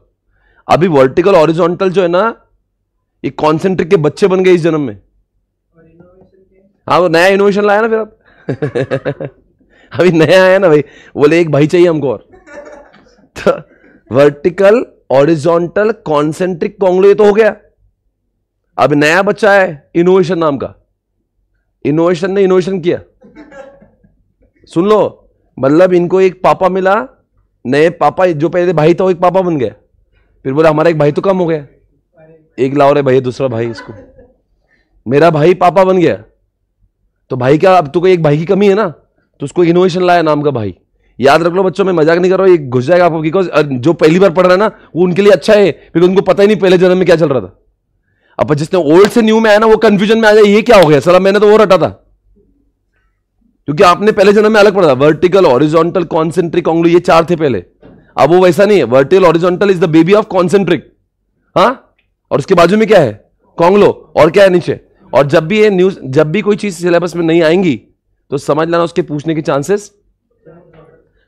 अभी वर्टिकल हॉरिजॉन्टल जो है ना ये कॉन्सेंट्रिक के बच्चे बन गए इस जन्म में। हाँ वो नया इनोवेशन लाया ना फिर आप। अभी नया आया ना भाई, बोले एक भाई चाहिए हमको और। तो वर्टिकल हॉरिजॉन्टल कॉन्सेंट्रिक कॉन्ग्लो ये तो हो गया। अब नया बच्चा है इनोवेशन नाम का। इनोवेशन ने इनोवेशन किया। सुन लो, मतलब इनको एक पापा मिला, नए पापा। जो पहले भाई था वो एक पापा बन गया। फिर बोला हमारा एक भाई तो कम हो गया, एक लाओ रे भाई दूसरा भाई इसको। मेरा भाई पापा बन गया तो भाई क्या, अब तो कोई एक भाई की कमी है ना, तो उसको इनोवेशन लाया नाम का भाई। याद रख लो बच्चों, मैं मजाक नहीं कर रहा हूं, ये घुस जाएगा आपको। बिकॉज जो पहली बार पढ़ रहा है ना वो उनके लिए अच्छा है, फिर उनको पता ही नहीं पहले जन्म में क्या चल रहा था। अब जिसने ओल्ड से न्यू में आया ना वो कंफ्यूजन में आ जाए, ये क्या हो गया सर, मैंने तो वो रटा था। क्योंकि आपने पहले जन्म में अलग पढ़ा था, वर्टिकल हॉरिजॉन्टल कॉन्सेंट्रिक कॉन्ग्लो, ये 4 थे पहले। अब वो वैसा नहीं है। Vertical horizontal is the baby of concentric. हाँ, और उसके बाजू में क्या है, कॉन्ग्लो, और क्या है नीचे। और जब भी ये न्यूज, जब भी कोई चीज सिलेबस में नहीं आएंगी तो समझ लेना उसके पूछने के चांसेस।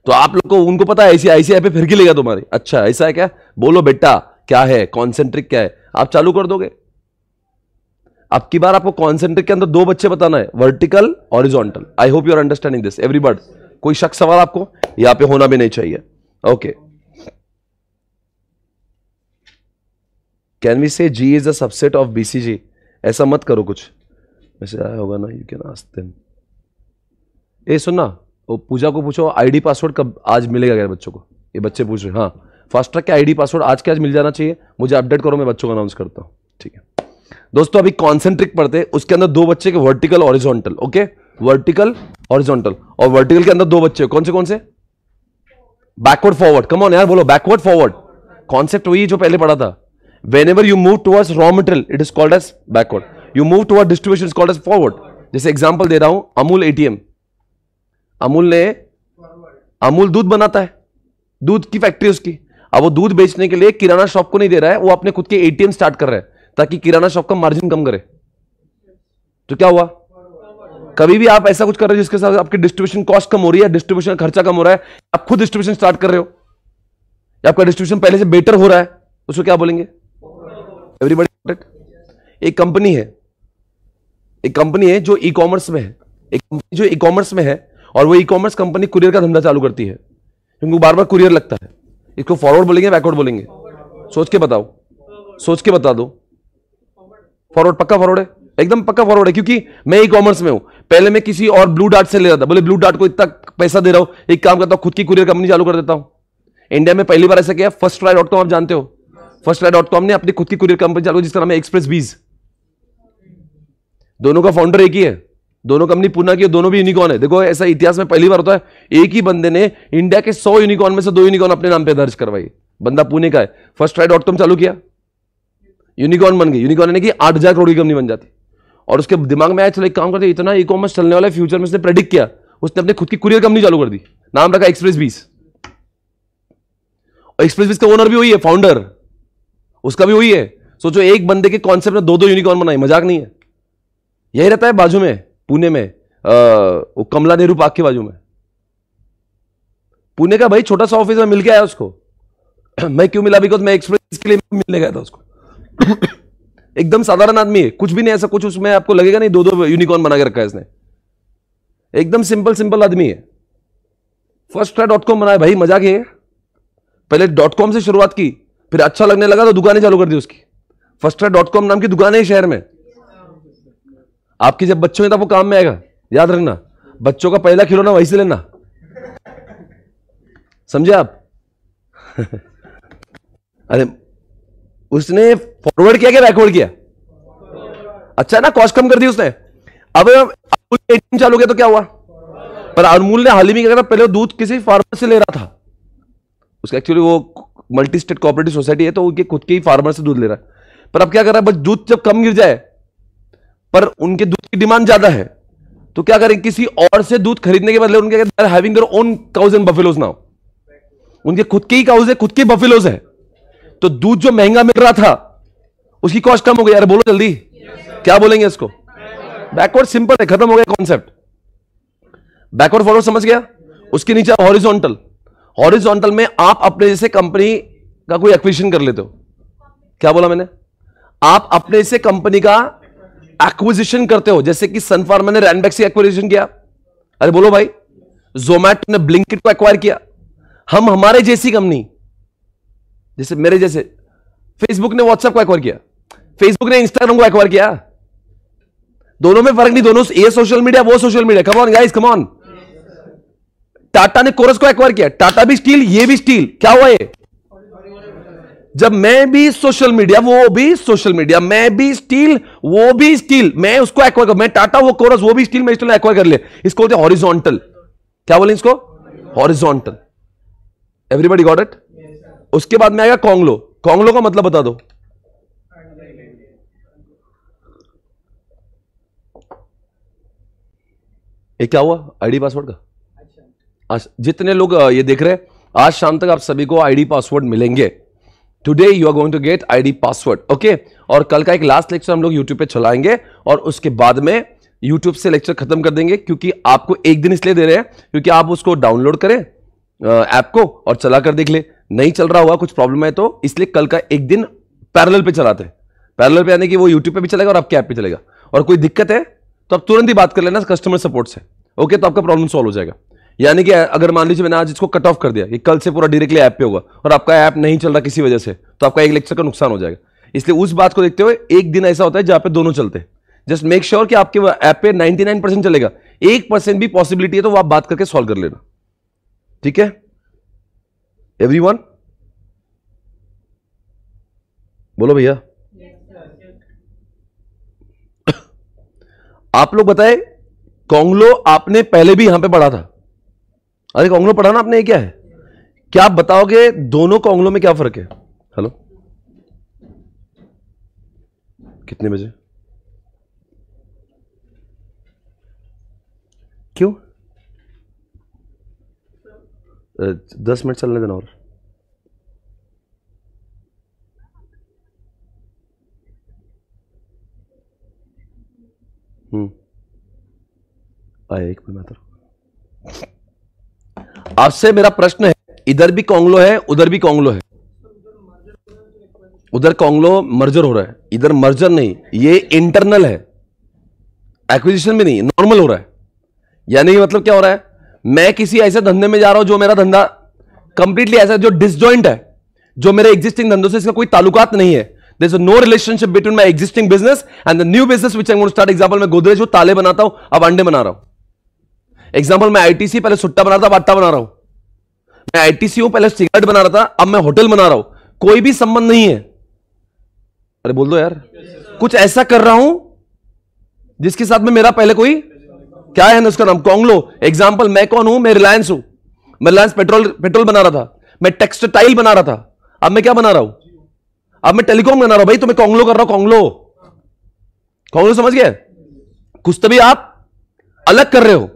तो आप लोग को उनको पता है ICI पे फिर लेगा तुम्हारी। अच्छा ऐसा है क्या, बोलो बेटा क्या है, कॉन्सेंट्रिक क्या है, आप चालू कर दोगे। अब की बार आपको कॉन्सेंट्रिक के अंदर 2 बच्चे बताना है, vertical horizontal. I hope you are understanding this everybody. कोई शक सवाल आपको यहां पे होना भी नहीं चाहिए। ओके, कैन वी से G is a subset of BCG? ऐसा मत करो, कुछ वैसे आया होगा ना, यू कैन आस्क देम। ए सुनना, वो पूजा को पूछो ID पासवर्ड कब आज मिलेगा क्या बच्चों को। ये बच्चे पूछ रहे हैं। हाँ, फास्ट ट्रैक के ID पासवर्ड आज के आज मिल जाना चाहिए। मुझे अपडेट करो, मैं बच्चों को अनाउंस करता हूं। ठीक है दोस्तों, अभी कॉन्सेंट्रिक पढ़ते, उसके अंदर 2 बच्चे के vertical horizontal. Okay, vertical horizontal, और वर्टिकल के अंदर 2 बच्चे कौन से बैकवर्ड फॉरवर्ड। कम ऑन यार बोलो, बैकवर्ड फॉरवर्ड। कॉन्सेप्ट वही जो पहले पढ़ा था। Whenever you move towards raw material it is called as backward, you move toward distribution is called as forward. जैसे एग्जांपल दे रहा हूं, अमूल ATM। अमूल दूध बनाता है, दूध की फैक्ट्री उसकी। अब वो दूध बेचने के लिए किराना शॉप को नहीं दे रहा है, वो अपने खुद के ATM स्टार्ट कर रहा है ताकि किराना शॉप का मार्जिन कम करे। तो क्या हुआ, कभी भी आप ऐसा कुछ कर रहे हो जिसके साथ आपकी डिस्ट्रीब्यूशन कॉस्ट कम हो रही है, डिस्ट्रीब्यूशन खर्चा कम हो रहा है, आप खुद डिस्ट्रीब्यूशन स्टार्ट कर रहे हो या आपका डिस्ट्रीब्यूशन पहले से बेटर हो रहा है, उसको क्या बोलेंगे, एवरीबॉडी। एक कंपनी है जो ई-कॉमर्स में है, एक कंपनी जो ई-कॉमर्स में है, और वो ई-कॉमर्स कंपनी कुरियर का धंधा चालू करती है, क्योंकि बार बार कुरियर लगता है। इसको फॉरवर्ड बोलेंगे बैकवर्ड बोलेंगे, सोच के बताओ, सोच के बता दो। फॉरवर्ड, पक्का फॉरवर्ड है, एकदम पक्का फॉरवर्ड है। क्योंकि मैं ई-कॉमर्स में हूं, पहले मैं किसी और ब्लू डार्ट से ले रहा था, बोले ब्लू डार्ट को इतना पैसा दे रहा हूं, एक काम करता हूं खुद की कुरियर कंपनी चालू कर देता हूं। इंडिया में पहली बार ऐसा किया, firstcry.com आप जानते हो, firstcry.com ने अपनी खुद की कुरियर कंपनी चालू की जिसका नाम है एक्सप्रेस बीज। दोनों का फाउंडर एक ही है, दोनों कंपनी पुणे की, दोनों भी यूनिकॉर्न है। देखो ऐसा इतिहास में पहली बार होता है, एक ही बंदे ने इंडिया के 100 यूनिकॉर्न में से 2 यूनिकॉर्न अपने नाम पे दर्ज करवाई। बंदा पुणे का है, firstcry.com चालू किया, यूनिकॉर्न बन गई। यूनिकॉर्न ने की 8,000 करोड़ की कंपनी बन जाती। और उसके दिमाग में आया चलो एक काम करते, इतना ई-कॉमर्स चलने वाला है फ्यूचर में, उसने प्रेडिक्ट किया, उसने अपने खुद की कुरियर कंपनी चालू कर दी, नाम रखा एक्सप्रेस बीज। और एक्सप्रेस बीज का ओनर भी वही है, फाउंडर उसका भी वही है। सोचो एक बंदे के कॉन्सेप्ट में 2 यूनिकॉर्न बनाए, मजाक नहीं है। यही रहता है बाजू में पुणे में, वो कमला नेहरू पार्क के बाजू में। पुणे का भाई छोटा सा ऑफिस में मिल के आया उसको। मैं क्यों मिला, बिकॉज मैं एक्सप्रेस के लिए मिलने गया था उसको। एकदम साधारण आदमी है, कुछ भी नहीं ऐसा कुछ उसमें आपको लगेगा नहीं 2-2 यूनिकॉर्न बना के रखा है इसने, एकदम सिंपल आदमी है। firstcry.com बनाया भाई, मजाक है। पहले .com से शुरुआत की, फिर अच्छा लगने लगा तो दुकानें चालू कर दी उसकी। firstcry.com नाम की दुकान है शहर में। आपके जब बच्चों में तब वो काम में आएगा, याद रखना। बच्चों का पहला खिलौना वहीं से लेना, समझे आप? अरे उसने फॉरवर्ड किया क्या बैकवर्ड किया? अच्छा ना, कॉस्ट कम कर दी उसने। अब एटीएम चालू किया तो क्या हुआ? पर अमूल ने हाल ही में क्या करा, पहले वो दूध किसी फार्मर से ले रहा था। उसका एक्चुअली वो मल्टी स्टेट कोऑपरेटिव सोसाइटी है, तो उनके खुद के ही फार्मर से दूध ले रहा है। पर अब क्या कर रहा है, बस दूध जब कम गिर जाए पर उनके दूध की डिमांड ज्यादा है, तो क्या करें, किसी और से दूध खरीदने के बदले उनके having their own cause and buffaloes now. उनके खुद के ही काउज है, खुद के बफेलोज है, तो दूध जो महंगा मिल रहा था उसकी कॉस्ट कम हो गई। यार बोलो जल्दी, क्या बोलेंगे इसको? बैकवर्ड सिंपल है, खत्म हो गया कॉन्सेप्ट। बैकवर्ड फॉरवर्ड समझ गया? उसके नीचे हॉरिजॉन्टल। हॉरिजॉन्टल में आप अपने जैसे कंपनी का कोई एक्विजिशन कर लेते हो। क्या बोला मैंने? आप अपने जैसे कंपनी का एक्विजिशन करते हो, जैसे कि सन फार्मा ने रैनबैक से एक्विजिशन किया। अरे बोलो भाई, जोमैटो ने ब्लिंकिट को एक्वायर किया। हम हमारे जैसी कंपनी, जैसे मेरे जैसे, फेसबुक ने व्हाट्सएप को एक्वायर किया, फेसबुक ने इंस्टाग्राम को एक्वायर किया। दोनों में फर्क नहीं, दोनों ये सोशल मीडिया वो social media. Come on guys, come on. Tata ने कोरस को एक्वायर किया, टाटा भी स्टील, ये भी स्टील। क्या हुआ ये? जब मैं भी सोशल मीडिया वो भी सोशल मीडिया, मैं भी स्टील वो भी स्टील, मैं उसको एक्वायर कर, मैं टाटा वो कोरस वो भी स्टील, मैं स्टील एक्वायर कर ले। इसको बोलते हैं हॉरिजॉन्टल। क्या बोले इसको? हॉरिजॉन्टल। Everybody got it? उसके बाद में आएगा कॉन्ग्लो। कॉन्ग्लो का मतलब बता दो। ये क्या हुआ आईडी पासवर्ड का? आज जितने लोग ये देख रहे हैं, आज शाम तक आप सभी को आईडी पासवर्ड मिलेंगे। Today you are going to get ID password, okay. और कल का एक लास्ट लेक्चर हम लोग यूट्यूब पे चलाएंगे और उसके बाद में यूट्यूब से लेक्चर खत्म कर देंगे, क्योंकि आपको एक दिन इसलिए दे रहे हैं क्योंकि आप उसको डाउनलोड करें ऐप को और चला कर देख ले। नहीं चल रहा हुआ, कुछ प्रॉब्लम है, तो इसलिए कल का एक दिन पैरेलल पे चलाते हैं। पैरेलल पे यानी कि वो यूट्यूब पे भी चलेगा और आपके ऐप पे चलेगा। और कोई दिक्कत है तो आप तुरंत ही बात कर लेना कस्टमर सपोर्ट से, ओके। तो आपका प्रॉब्लम सॉल्व हो जाएगा। यानी कि अगर मान लीजिए मैंने आज इसको कट ऑफ कर दिया कि कल से पूरा डायरेक्टली ऐप पे होगा और आपका ऐप नहीं चल रहा किसी वजह से, तो आपका एक लेक्चर का नुकसान हो जाएगा। इसलिए उस बात को देखते हुए एक दिन ऐसा होता है जहां पे दोनों चलते हैं। जस्ट मेक श्योर कि आपके ऐप पे 99% चलेगा, 1% भी पॉसिबिलिटी है तो वो आप बात करके सॉल्व कर लेना, ठीक है एवरीवन? बोलो भैया। आप लोग बताए, कॉन्ग्लो आपने पहले भी यहां पे पढ़ा था। अरे कॉन्ग्लो पढ़ा ना आपने, ये क्या है? क्या आप बताओगे दोनों कॉन्ग्लो में क्या फर्क है? हेलो, कितने बजे? क्यों 10 मिनट चलने देना और। आया एक मिनट। आपसे मेरा प्रश्न है, इधर भी कॉन्ग्लो है उधर भी कॉन्ग्लो है। उधर कॉन्ग्लो मर्जर हो रहा है, इधर मर्जर नहीं, ये इंटरनल है, एक्विजिशन भी नहीं, नॉर्मल हो रहा है। यानी मतलब क्या हो रहा है, मैं किसी ऐसे धंधे में जा रहा हूं जो मेरा धंधा कंप्लीटली ऐसा जो डिसजॉइंट है, जो मेरे एग्जिस्टिंग धंधों से इसका कोई ताल्लुकात नहीं है। There is no relationship between my existing business and the new business which I am going to start. Example, मैं गोदरेज हूं, ताले बनाता हूं, अब अंडे बना रहा हूं। एग्जांपल, मैं आईटीसी, पहले सुट्टा बना रहा था, अब आटा बना रहा हूं। मैं आईटीसी हूं, पहले सिगरेट बना रहा था, अब मैं होटल बना रहा हूं। कोई भी संबंध नहीं है। अरे बोल दो यार। कुछ ऐसा कर रहा हूं जिसके साथ में मेरा पहले कोई क्या है ना, उसका नाम कॉन्ग्लो। एग्जांपल, मैं कौन हूं? मैं रिलायंस हूं। मैं रिलायंस पेट्रोल बना रहा था, मैं टेक्सटाइल बना रहा था, अब मैं क्या बना रहा हूं? अब मैं टेलीकॉम बना रहा हूं। भाई तो मैं कॉन्ग्लो कर रहा हूं, कॉन्ग्लो समझ गए? कुछ तभी आप अलग कर रहे हो।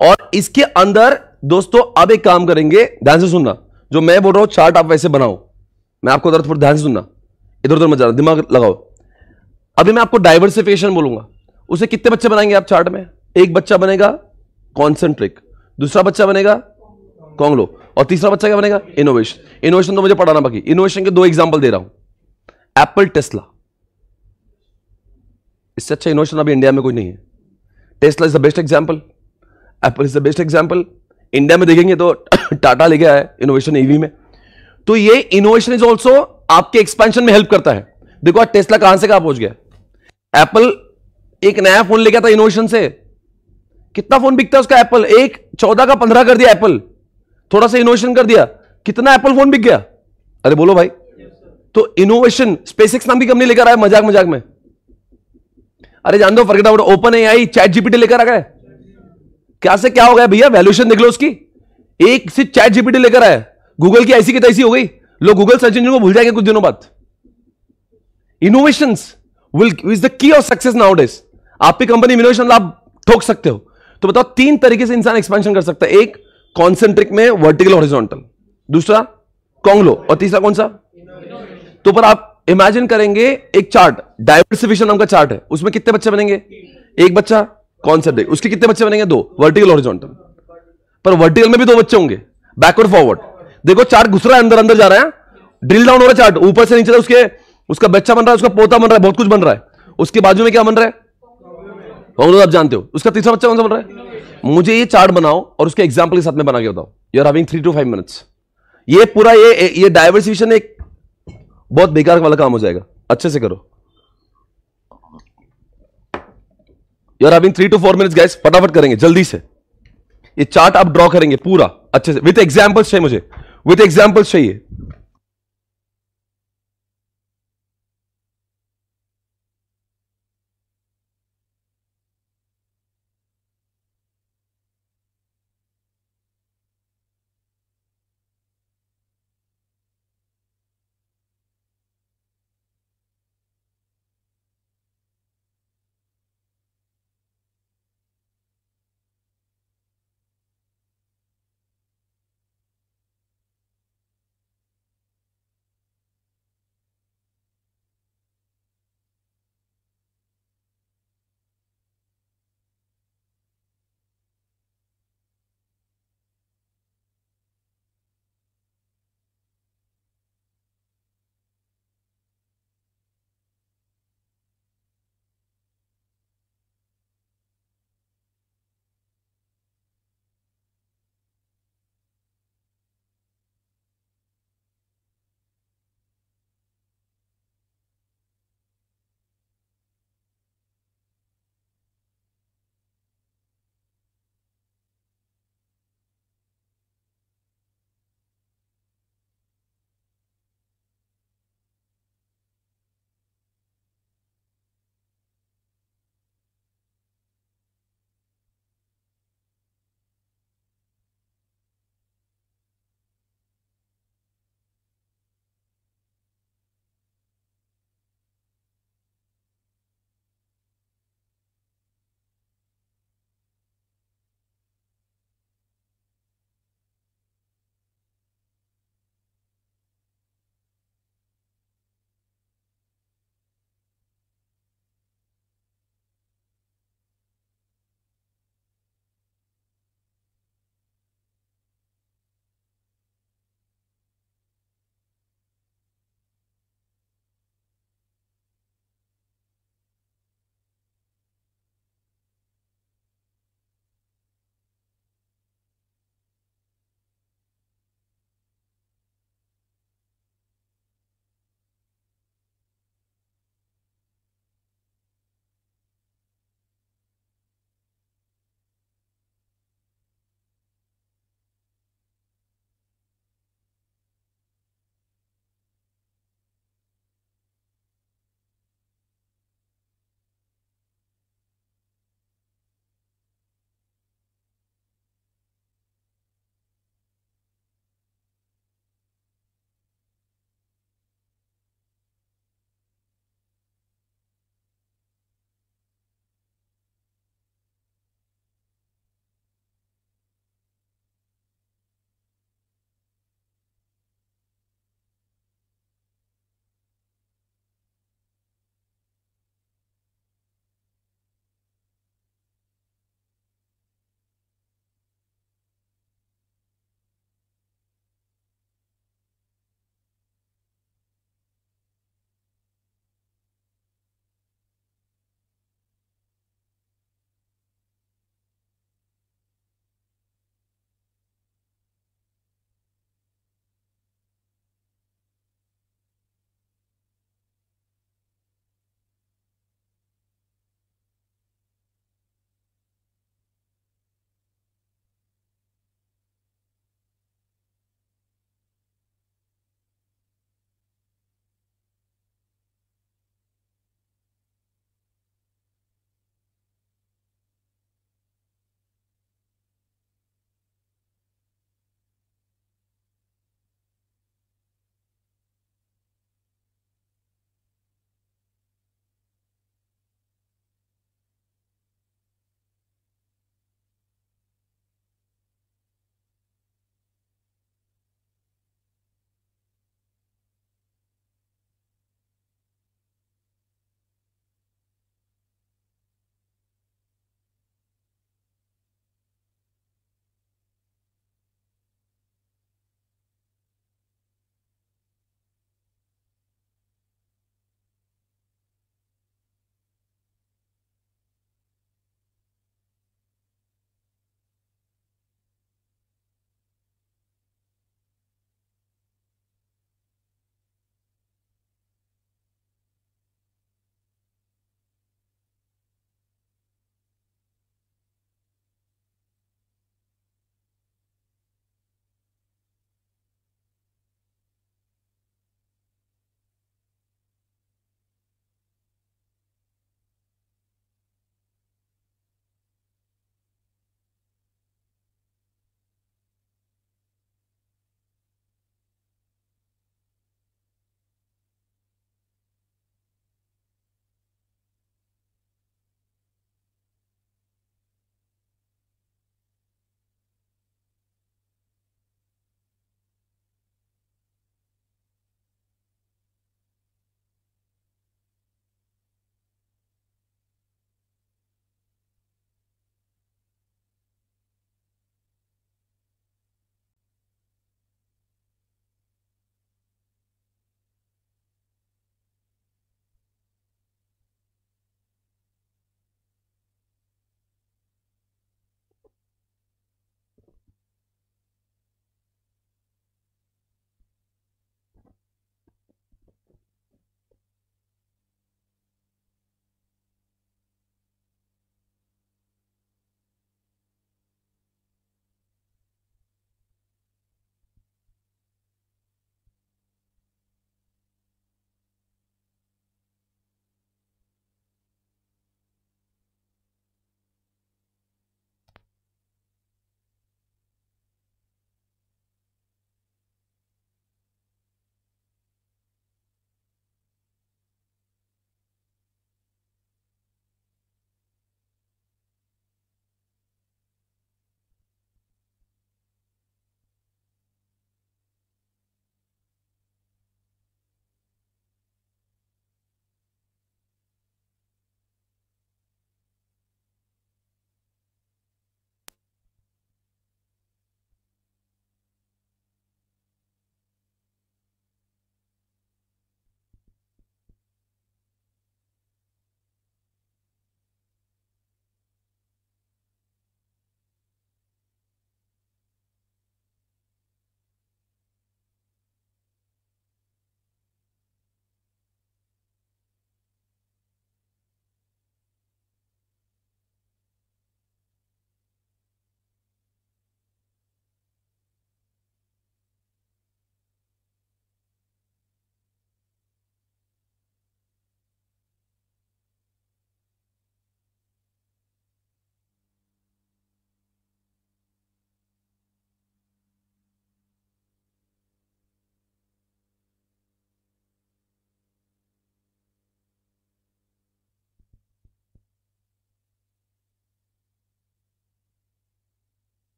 और इसके अंदर दोस्तों अब एक काम करेंगे, ध्यान से सुनना, जो मैं बोल रहा हूं चार्ट आप वैसे बनाओ। मैं आपको थोड़ा ध्यान से सुनना, इधर उधर मत जाना, दिमाग लगाओ। अभी मैं आपको डाइवर्सिफिकेशन बोलूंगा, उसे कितने बच्चे बनाएंगे आप चार्ट में? एक बच्चा बनेगा कॉन्सेंट्रिक, दूसरा बच्चा बनेगा कॉन्ग्लो, और तीसरा बच्चा क्या बनेगा? इनोवेशन। इनोवेशन तो मुझे पढ़ाना बाकी। इनोवेशन के 2 एग्जांपल दे रहा हूं, एप्पल, टेस्ला। इससे अच्छा इनोवेशन अभी इंडिया में कोई नहीं है। Tesla is the best example, Apple is the best example. India में देखेंगे तो टाटा लेके आया इनोवेशन ईवी में। तो ये इनोवेशन इज ऑल्सो आपके एक्सपेंशन में हेल्प करता है। देखो आज टेस्ला कहां से कहां पहुंच गया। एप्पल एक नया फोन लेके आता इनोवेशन से, कितना फोन बिकता है उसका, एप्पल एक 14 का 15 कर दिया एप्पल, थोड़ा सा इनोवेशन कर दिया, कितना एप्पल फोन बिक गया। अरे बोलो भाई। तो इनोवेशन स्पेसएक्स नाम की कंपनी लेकर आया मजाक मजाक में। अरे जान दो, forget about open AI, chat GPT लेकर आ गए। क्या से क्या हो गया भैया, वैल्यूएशन देख लो उसकी। एक सिर्फ चैट जीपीटी लेकर आया, गूगल की ऐसी की तैसी हो गई, लोग गूगल सर्च इंजन को भूल जाएंगे कुछ दिनों बाद। इनोवेशंस विल इज द की ऑफ सक्सेस नाउडेज। आपकी कंपनी इनोवेशन आप ठोक सकते हो। तो बताओ 3 तरीके से इंसान एक्सपेंशन कर सकता है। एक कॉन्सेंट्रिक में, वर्टिकल हॉरिजॉन्टल, दूसरा कॉन्ग्लो, और तीसरा कौन सा। तो पर आप इमेजिन करेंगे एक चार्ट, डाइवर्सिफिकेशन नाम का चार्ट है, उसमें कितने बच्चे बनेंगे, एक बच्चा कॉन्सेंट्रिक, उसके कितने बच्चे बनेंगे, 2 वर्टिकल हॉरिजॉन्टल। पर वर्टिकल में भी 2 बच्चे होंगे, बैकवर्ड फॉरवर्ड। देखो चार्ट घुस रहा है, अंदर अंदर जा रहा है, ड्रिल डाउन हो रहा है चार्ट, ऊपर से नीचे उसके उसका बच्चा बन रहा है, उसका पोता बन रहा है, बहुत कुछ बन रहा है। उसके बाजू में क्या बन रहा है, आप जानते हो। उसका तीसरा बच्चा कौन सा बन रहा है। मुझे ये चार्ट बनाओ और उसके एग्जाम्पल के साथ में बना के बताओ। You are having 3 to 5 minutes. ये पूरा ये डाइवर्सिफिकेशन एक बहुत बेकार वाला काम हो जाएगा, अच्छे से करो। You are having 3 to 4 minutes guys, फटाफट करेंगे जल्दी से। ये चार्ट आप ड्रॉ करेंगे पूरा अच्छे से, विथ एग्जाम्पल्स चाहिए मुझे, विथ एग्जाम्पल्स चाहिए।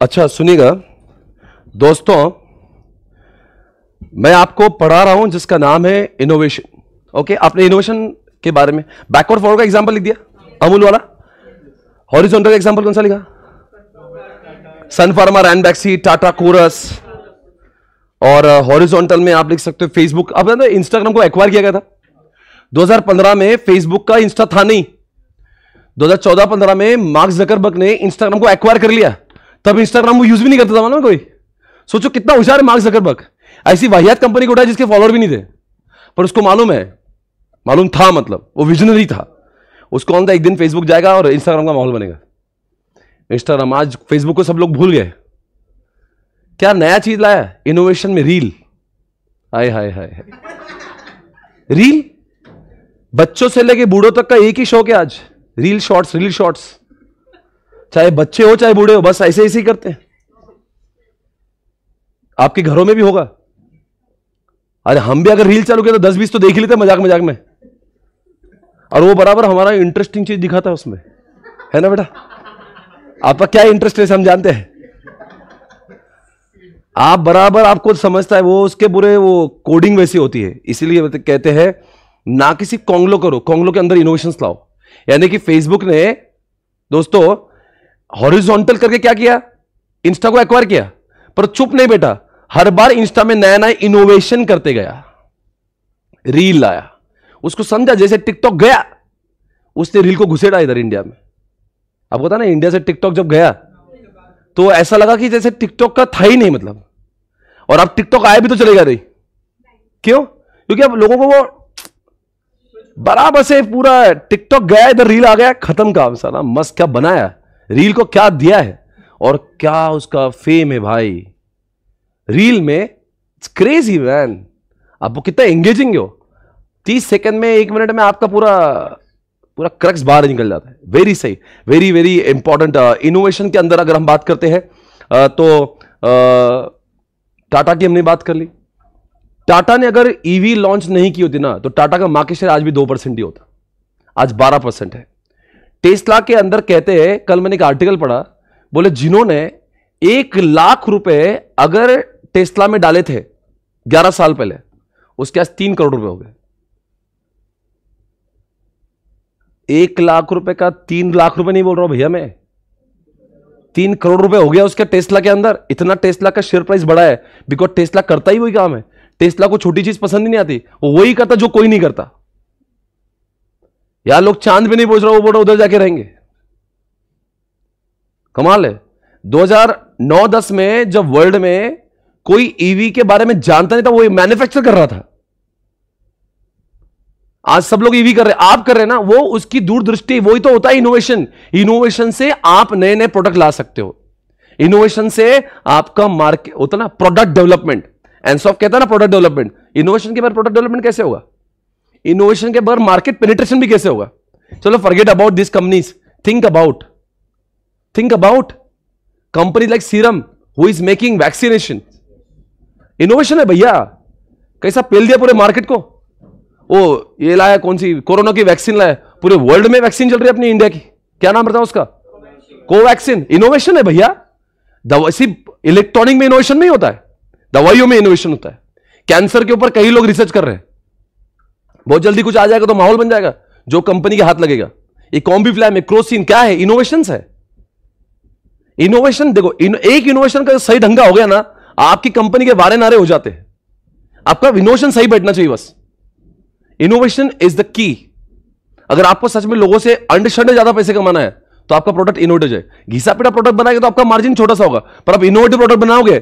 अच्छा सुनिएगा दोस्तों, मैं आपको पढ़ा रहा हूं जिसका नाम है इनोवेशन। ओके, आपने इनोवेशन के बारे में बैकवर्ड फॉरवर्ड का एग्जांपल लिख दिया, अमूल वाला। हॉरिजॉन्टल का एग्जांपल कौन सा लिखा? सन फार्मा, रैनबैक्सी, टाटा, कोरस। और हॉरिजॉन्टल में आप लिख सकते हो फेसबुक। अब इंस्टाग्राम को एक्वायर किया गया था 2015 में, फेसबुक का इंस्टा था नहीं। 2014-15 में मार्क जकरबर्ग ने इंस्टाग्राम को एक्वायर कर लिया, तब इंस्टाग्राम को यूज भी नहीं करता था मालूम कोई। सोचो कितना होशियार है मार्क जकरबर्ग, ऐसी वाहियात कंपनी को उठाया जिसके फॉलोअर भी नहीं थे, पर उसको मालूम था, मतलब वो विजनरी था। उसको कौन था, एक दिन फेसबुक जाएगा और इंस्टाग्राम का माहौल बनेगा। इंस्टाग्राम, आज फेसबुक को सब लोग भूल गए। क्या नया चीज लाया इनोवेशन में? रील। हाय हाय हाय, रील। बच्चों से लेके बूढ़ों तक का एक ही शौक है आज, रील शॉर्ट्स। चाहे बच्चे हो चाहे बूढ़े हो, बस ऐसे ही करते हैं। आपके घरों में भी होगा। अरे हम भी अगर रील चालू किया तो 10-20 तो देख ही लेते मजाक में, और वो बराबर हमारा इंटरेस्टिंग चीज दिखाता है उसमें, है ना बेटा? आपका क्या इंटरेस्ट है हम जानते हैं। आप बराबर, आपको समझता है वो, उसके बुरे वो कोडिंग वैसी होती है। इसीलिए कहते हैं ना किसी कोंगलो करो, कोंगलो के अंदर इनोवेशंस लाओ। यानी कि फेसबुक ने दोस्तों हॉरिजॉन्टल करके क्या किया, इंस्टा को एक्वायर किया, पर चुप नहीं बेटा, हर बार इंस्टा में नया नया इनोवेशन करते गया। रील लाया, उसको समझा जैसे टिकटॉक गया, उसने रील को घुसेड़ा इधर इंडिया में। आपको पता ना, इंडिया से टिकटॉक जब गया तो ऐसा लगा कि जैसे टिकटॉक का था ही नहीं, मतलब। और अब टिकटॉक आया भी तो चलेगा नहीं। क्यों? क्योंकि अब लोगों को वो बराबर से पूरा टिकटॉक गया, इधर रील आ गया, खत्म काम सारा। मस्त क्या बनाया, रील को क्या दिया है, और क्या उसका फेम है भाई रील में। It's crazy man. आप वो कितना एंगेजिंग हो, 30 सेकंड में, 1 मिनट में आपका पूरा क्रक्स बाहर निकल जाता है। वेरी सही, वेरी वेरी इंपॉर्टेंट। इनोवेशन के अंदर अगर हम बात करते हैं तो टाटा की हमने बात कर ली। टाटा ने अगर ईवी लॉन्च नहीं की होती ना, तो टाटा का मार्केट शेयर आज भी 2% ही होता, आज 12% है। टेस्ला के अंदर कहते हैं, कल मैंने एक आर्टिकल पढ़ा, बोले जिन्होंने 1 लाख रुपए अगर टेस्ला में डाले थे 11 साल पहले, उसके आज 3 करोड़ रुपए हो गए। 1 लाख रुपए का 3 लाख रुपए नहीं बोल रहा हूं भैया मैं, 3 करोड़ रुपए हो गया उसके टेस्ला के अंदर। इतना टेस्ला का शेयर प्राइस बढ़ा है, बिकॉज टेस्ला करता ही वही काम है। टेस्ला को छोटी चीज पसंद ही नहीं आती, वो वही करता जो कोई नहीं करता। यार लोग चांद पे नहीं पहुंच रहा, वो बोलो उधर जाके रहेंगे। कमाल है। 2009-10 में जब वर्ल्ड में कोई ईवी के बारे में जानता नहीं था, वो मैन्युफैक्चर कर रहा था। आज सब लोग ईवी कर रहे हैं, आप कर रहे हैं ना, वो उसकी दूरदृष्टि, वही तो होता है इनोवेशन। इनोवेशन से आप नए नए प्रोडक्ट ला सकते हो। इनोवेशन से आपका मार्केट होता ना, प्रोडक्ट डेवलपमेंट। एनसॉफ कहता है ना प्रोडक्ट डेवलपमेंट। इनोवेशन के बाद प्रोडक्ट डेवलपमेंट कैसे होगा? इनोवेशन के बाद मार्केट पेनिट्रेशन भी कैसे होगा? चलो forget about this companies, think about company like serum who is making vaccination. Innovation है भैया। कैसा पेल दिया पूरे मार्केट को। वो ये लाया, कौन सी कोरोना की वैक्सीन लाया, पूरे वर्ल्ड में वैक्सीन चल रही है अपनी इंडिया की, क्या नाम बताओ उसका? कोवैक्सीन। इनोवेशन है भैया। सिर्फ इलेक्ट्रॉनिक में इनोवेशन नहीं होता है, दवाइयों में इनोवेशन होता है। कैंसर के ऊपर कई लोग रिसर्च कर रहे हैं, बहुत जल्दी कुछ आ जाएगा तो माहौल बन जाएगा, जो कंपनी के हाथ लगेगा। ये कॉम्बिफ्लैम, क्रोसिन, क्या है? इनोवेशन है। इनोवेशन देखो, एक इनोवेशन का सही ढंगा हो गया ना, आपकी कंपनी के बारे नारे हो जाते हैं। आपका इनोवेशन सही बैठना चाहिए बस। इनोवेशन इज द की। अगर आपको सच में लोगों से अंडरस्टैंड ज्यादा पैसे कमाना है, तो आपका प्रोडक्ट इनोवेटिव है। घिसा पिटा प्रोडक्ट बनाएगा तो आपका मार्जिन छोटा सा होगा, पर आप इनोवेटिव प्रोडक्ट बनाओगे।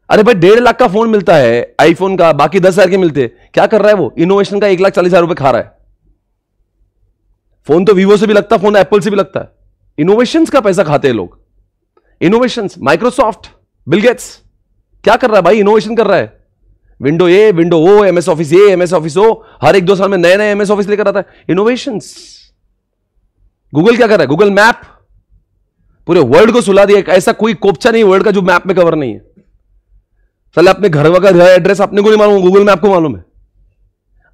अरे भाई 1.5 लाख का फोन मिलता है आईफोन का, बाकी 10,000 के मिलते हैं। क्या कर रहा है वो? इनोवेशन का 1,40,000 रुपए खा रहा है। फोन तो वीवो से भी लगता है, फोन एप्पल से भी लगता है। इनोवेशंस का पैसा खाते हैं लोग। इनोवेशंस, माइक्रोसॉफ्ट, बिल गेट्स क्या कर रहा है भाई? इनोवेशन कर रहा है। विंडो ए, विंडो ओ, एमएस ऑफिस ए, एमएस ऑफिस ओ, हर 1-2 साल में नए नए एमएस ऑफिस लेकर आता है। इनोवेशंस। गूगल क्या कर रहा है? गूगल मैप पूरे वर्ल्ड को सुला दिया। ऐसा कोई कोपचा नहीं वर्ल्ड का जो मैप में कवर नहीं है। चले अपने घर का एड्रेस अपने को नहीं मालूम, गूगल मैप को मालूम है।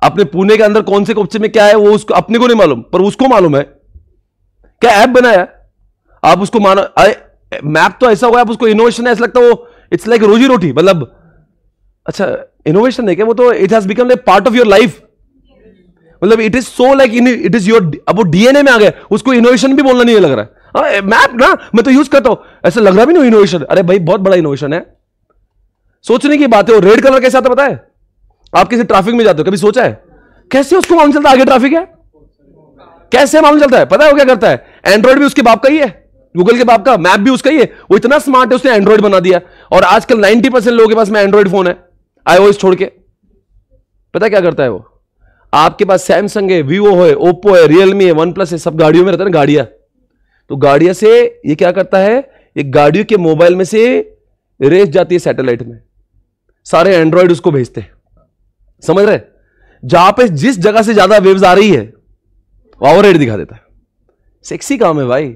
अपने पुणे के अंदर कौन से कोपचे में क्या है वो उसको अपने को नहीं मालूम, पर उसको मालूम है। क्या ऐप बनाया आप उसको मानो। मैप तो ऐसा हुआ है, आप उसको इनोवेशन है ऐसा लगता है, वो इट्स लाइक रोजी रोटी, मतलब अच्छा इनोवेशन है क्या वो, तो it has become like part of your life, मतलब it is so like it is your, अब वो डीएनए में आ गया, उसको इनोवेशन भी बोलना नहीं लग रहा है। मैप ना मैं तो यूज करता हूं, ऐसा लग रहा भी नहीं इनोवेशन, अरे भाई बहुत बड़ा इनोवेशन है। सोचने की बात है, वो रेड कलर कैसे आता पता है? आप किसी ट्रैफिक में जाते हो, कभी सोचा है कैसे उसको मालूम चलता है आगे ट्रैफिक है? कैसे मालूम चलता है? पता है वो क्या करता है? एंड्रॉइड भी उसके बाप का ही है, गूगल के बाप का, मैप भी उसका ही है, वो इतना स्मार्ट है उसने एंड्रॉइड बना दिया। और आजकल 90% लोगों के पास में एंड्रॉइड फोन है, आईओएस छोड़ के। पता है क्या करता है वो? आपके पास सैमसंग है, वीवो है, ओप्पो है, रियलमी है, वन प्लस है, सब गाड़ियों में रहता है ना, गाड़ियां। तो गाड़ियां से ये क्या करता है, एक गाड़ियों के मोबाइल में से रेस जाती है सैटेलाइट में, सारे एंड्रॉइड उसको भेजते हैं, समझ रहे? जहां पे जिस जगह से ज्यादा वेव्स आ रही है वो रेट दिखा देता है। सेक्सी काम है भाई,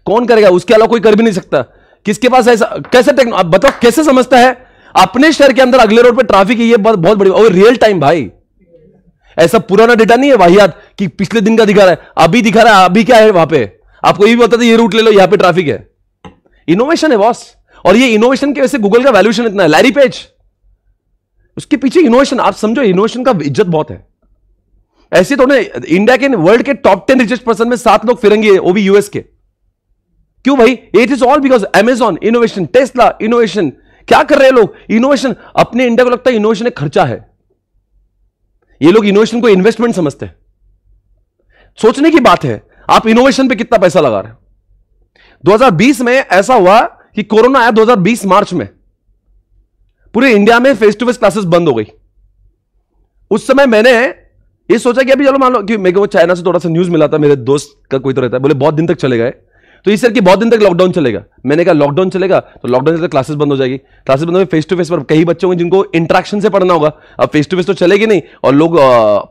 कौन करेगा? उसके अलावा कोई कर भी नहीं सकता। किसके पास ऐसा, कैसे टेक्नोलॉजी, बताओ कैसे समझता है अपने शहर के अंदर अगले रोड पे ट्रैफिक है, ये बहुत बड़ी, और रियल टाइम भाई, ऐसा पुराना डेटा नहीं है वाहियात कि पिछले दिन का दिखा रहा है, अभी दिखा रहा है, अभी क्या है वहां पे, आपको ये भी बता, ये रूट ले लो, यहां पे ट्रैफिक है। इनोवेशन है बॉस, और ये इनोवेशन की वजह से गूगल का वैल्यूएशन इतना है। लैरी पेज, उसके पीछे इनोवेशन, आप समझो इनोवेशन का इज्जत बहुत है। ऐसे तो इंडिया के, वर्ल्ड के टॉप 10 रिचेस्ट पर्सन में 7 लोग फिरेंगे, वो भी यूएस के। क्यों भाई? It is all because Amazon innovation, Tesla innovation. क्या कर रहे हैं लोग? इनोवेशन। अपने इंडिया को लगता है इनोवेशन एक खर्चा है, ये लोग इनोवेशन को इन्वेस्टमेंट समझते हैं। सोचने की बात है, आप इनोवेशन पे कितना पैसा लगा रहे हैं। 2020 में ऐसा हुआ कि कोरोना आया 2020 मार्च में, पूरे इंडिया में फेस टू फेस क्लासेस बंद हो गई। उस समय मैंने ये सोचा कि अभी चलो मान लो कि मेरे को चाइना से थोड़ा सा न्यूज मिला था, मेरे दोस्त का कोई तो रहता है, बोले बहुत दिन तक चलेगा, तो इस सर कि बहुत दिन तक लॉकडाउन चलेगा। मैंने कहा लॉकडाउन चलेगा तो लॉकडाउन से क्लासेस बंद हो जाएगी, क्लासेस बंद हो फेस टू फेस पर कई बच्चे होंगे जिनको इंटरेक्शन से पढ़ना होगा। अब फेस टू फेस तो चलेगी नहीं, और लोग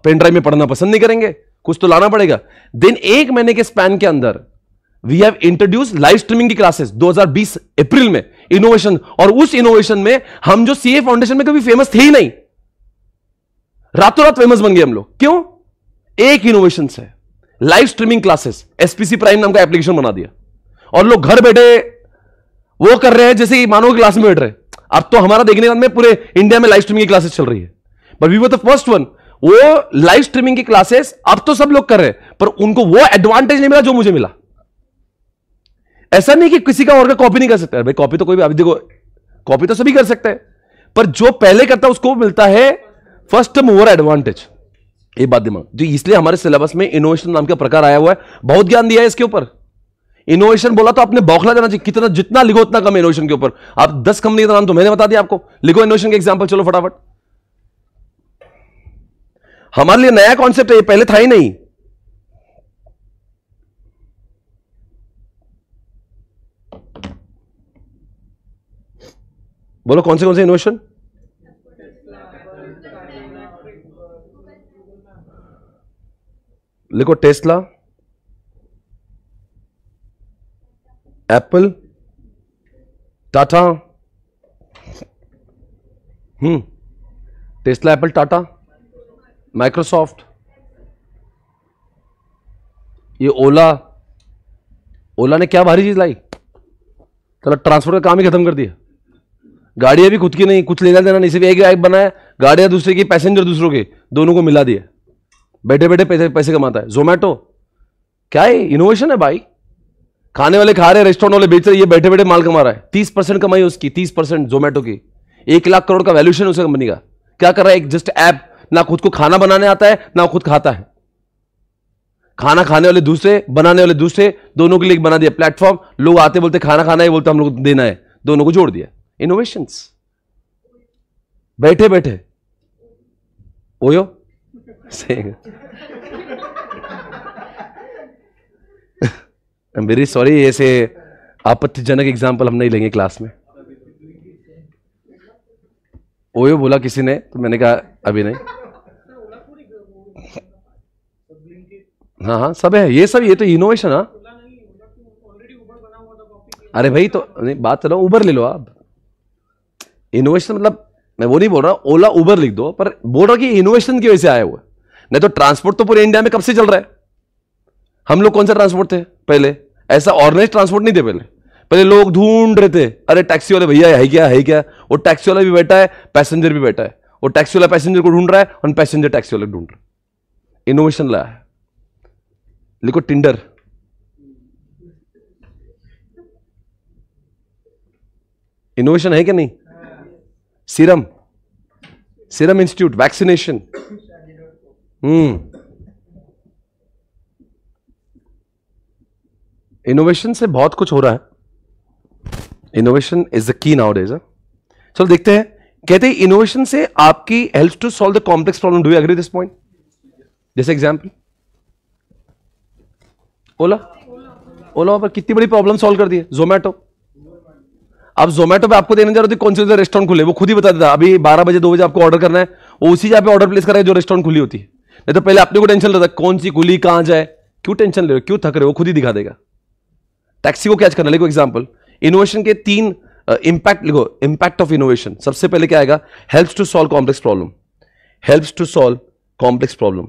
पेन ड्राइव में पढ़ना पसंद नहीं करेंगे, कुछ तो लाना पड़ेगा। दिन 1 महीने के स्पैन के अंदर we have introduce live streaming की क्लासेस 2020 अप्रैल में, इनोवेशन। और उस इनोवेशन में हम जो सीए फाउंडेशन में कभी फेमस थे ही नहीं, रातों रात फेमस बन गए हम लोग। क्यों? एक इनोवेशन से, live streaming classes, SPC prime नाम का एप्लीकेशन बना दिया, और लोग घर बैठे वो कर रहे हैं जैसे कि मानो क्लास में बैठ रहे। अब तो हमारा देखने के बाद में पूरे इंडिया में लाइव स्ट्रीमिंग की क्लासेस चल रही है, but we were the first one. वो लाइव स्ट्रीमिंग की क्लासेस अब तो सब लोग कर रहे हैं, पर उनको वो एडवांटेज नहीं मिला जो मुझे मिला। ऐसा नहीं कि किसी का और का कॉपी नहीं कर सकता है भाई, कॉपी तो कोई भी, अभी देखो कॉपी तो सभी कर सकते हैं, पर जो पहले करता है उसको मिलता है फर्स्ट मूवर एडवांटेज। ये बात दिमाग, जो इसलिए हमारे सिलेबस में इनोवेशन नाम का प्रकार आया हुआ है, बहुत ज्ञान दिया है इसके ऊपर। इनोवेशन बोला तो आपने बौखला जाना चाहिए, कितना जितना लिखो उतना कम इनोवेशन के ऊपर। आप 10 कंपनी का नाम तो मैंने बता दिया आपको, लिखो इनोवेशन के एग्जांपल, चलो फटाफट। हमारे लिए नया कॉन्सेप्ट है, ये पहले था ही नहीं। बोलो कौन से इनोवेशन? लिखो Tesla, Apple, Tata. Tesla, Apple, Tata, Microsoft, ये ओला। ओला ने क्या भारी चीज लाई, चलो ट्रांसपोर्ट का काम ही खत्म कर दिया। गाड़ियां भी खुद की नहीं, कुछ लेना देना नहीं, सिर्फ एक ऐप बनाया, गाड़ियां दूसरे की, पैसेंजर दूसरों के, दोनों को मिला दिया, बैठे बैठे पैसे कमाता है। जोमैटो, क्या है? इनोवेशन है भाई। खाने वाले खा रहे, रेस्टोरेंट वाले बेच रहे, ये बैठे बैठे माल कमा रहा है। 30% कमाई उसकी, 30% जोमैटो की, 1 लाख करोड़ का वैल्यूएशन उस कंपनी का। क्या कर रहा है? एक जस्ट ऐप, ना खुद को खाना बनाने आता है ना खुद खाता है, खाना खाने वाले दूसरे, बनाने वाले दूसरे, दोनों के लिए बना दिया प्लेटफॉर्म। लोग आते बोलते खाना खाना है, बोलते हम लोग देना है, दोनों को जोड़ दिया। इनोवेशंस, बैठे बैठे OYO I am very sorry, ऐसे आपत्तिजनक एग्जाम्पल हम नहीं लेंगे क्लास में। ओयो बोला किसी ने, तो मैंने कहा अभी नहीं। हाँ हाँ सब है ये सब, ये तो इनोवेशन। हाँ अरे भाई तो नहीं, बात चलो उबर ले लो आप। इनोवेशन मतलब मैं वो नहीं बोल रहा ओला उबर लिख दो, पर बोल रहा कि इनोवेशन की वजह से आया हुआ। नहीं तो ट्रांसपोर्ट तो पूरे इंडिया में कब से चल रहा है। हम लोग कौन सा ट्रांसपोर्ट थे पहले? ऐसा ऑर्गेनाइज ट्रांसपोर्ट नहीं थे पहले, पहले लोग ढूंढ रहे थे, अरे टैक्सी वाले भैया है क्या, है क्या? वो टैक्सी वाला भी बैठा है, पैसेंजर भी बैठा है। वो टैक्सी वाला पैसेंजर को ढूंढ रहा है और पैसेंजर टैक्सी वाले को ढूंढ रहा है। इनोवेशन लाया है। लिखो टिंडर। इनोवेशन है क्या नहीं? सीरम, सीरम इंस्टीट्यूट, वैक्सीनेशन। इनोवेशन से बहुत कुछ हो रहा है। Innovation is the key nowadays. चलो देखते हैं। कहते हैं इनोवेशन से आपकी help to solve the complex problem. Do you agree this point? जैसे एग्जांपल ओला, ओला पर कितनी बड़ी प्रॉब्लम सॉल्व कर दी है। जोमैटो, अब जोमैटो पे आपको देने जा रहे थे कौन से रेस्टोरेंट खुले, वो खुद ही बता देता अभी 12 बजे 2 बजे आपको ऑर्डर करना है, वो उसी जगह पे ऑर्डर प्लेस करेगा जो रेस्टोरेंट खुली होती है। नहीं तो पहले अपने को टेंशन रहता कौन सी खुली, कहां जाए, क्यों टेंशन ले रहे हो, क्यों थक रहे हो, वो खुद ही दिखा देगा। टैक्सी को कैच करना। लिखो एग्जांपल, इनोवेशन के 3 इंपैक्ट लिखो। इंपैक्ट ऑफ इनोवेशन, सबसे पहले क्या आएगा? Helps to solve complex problem. Helps to solve complex problem.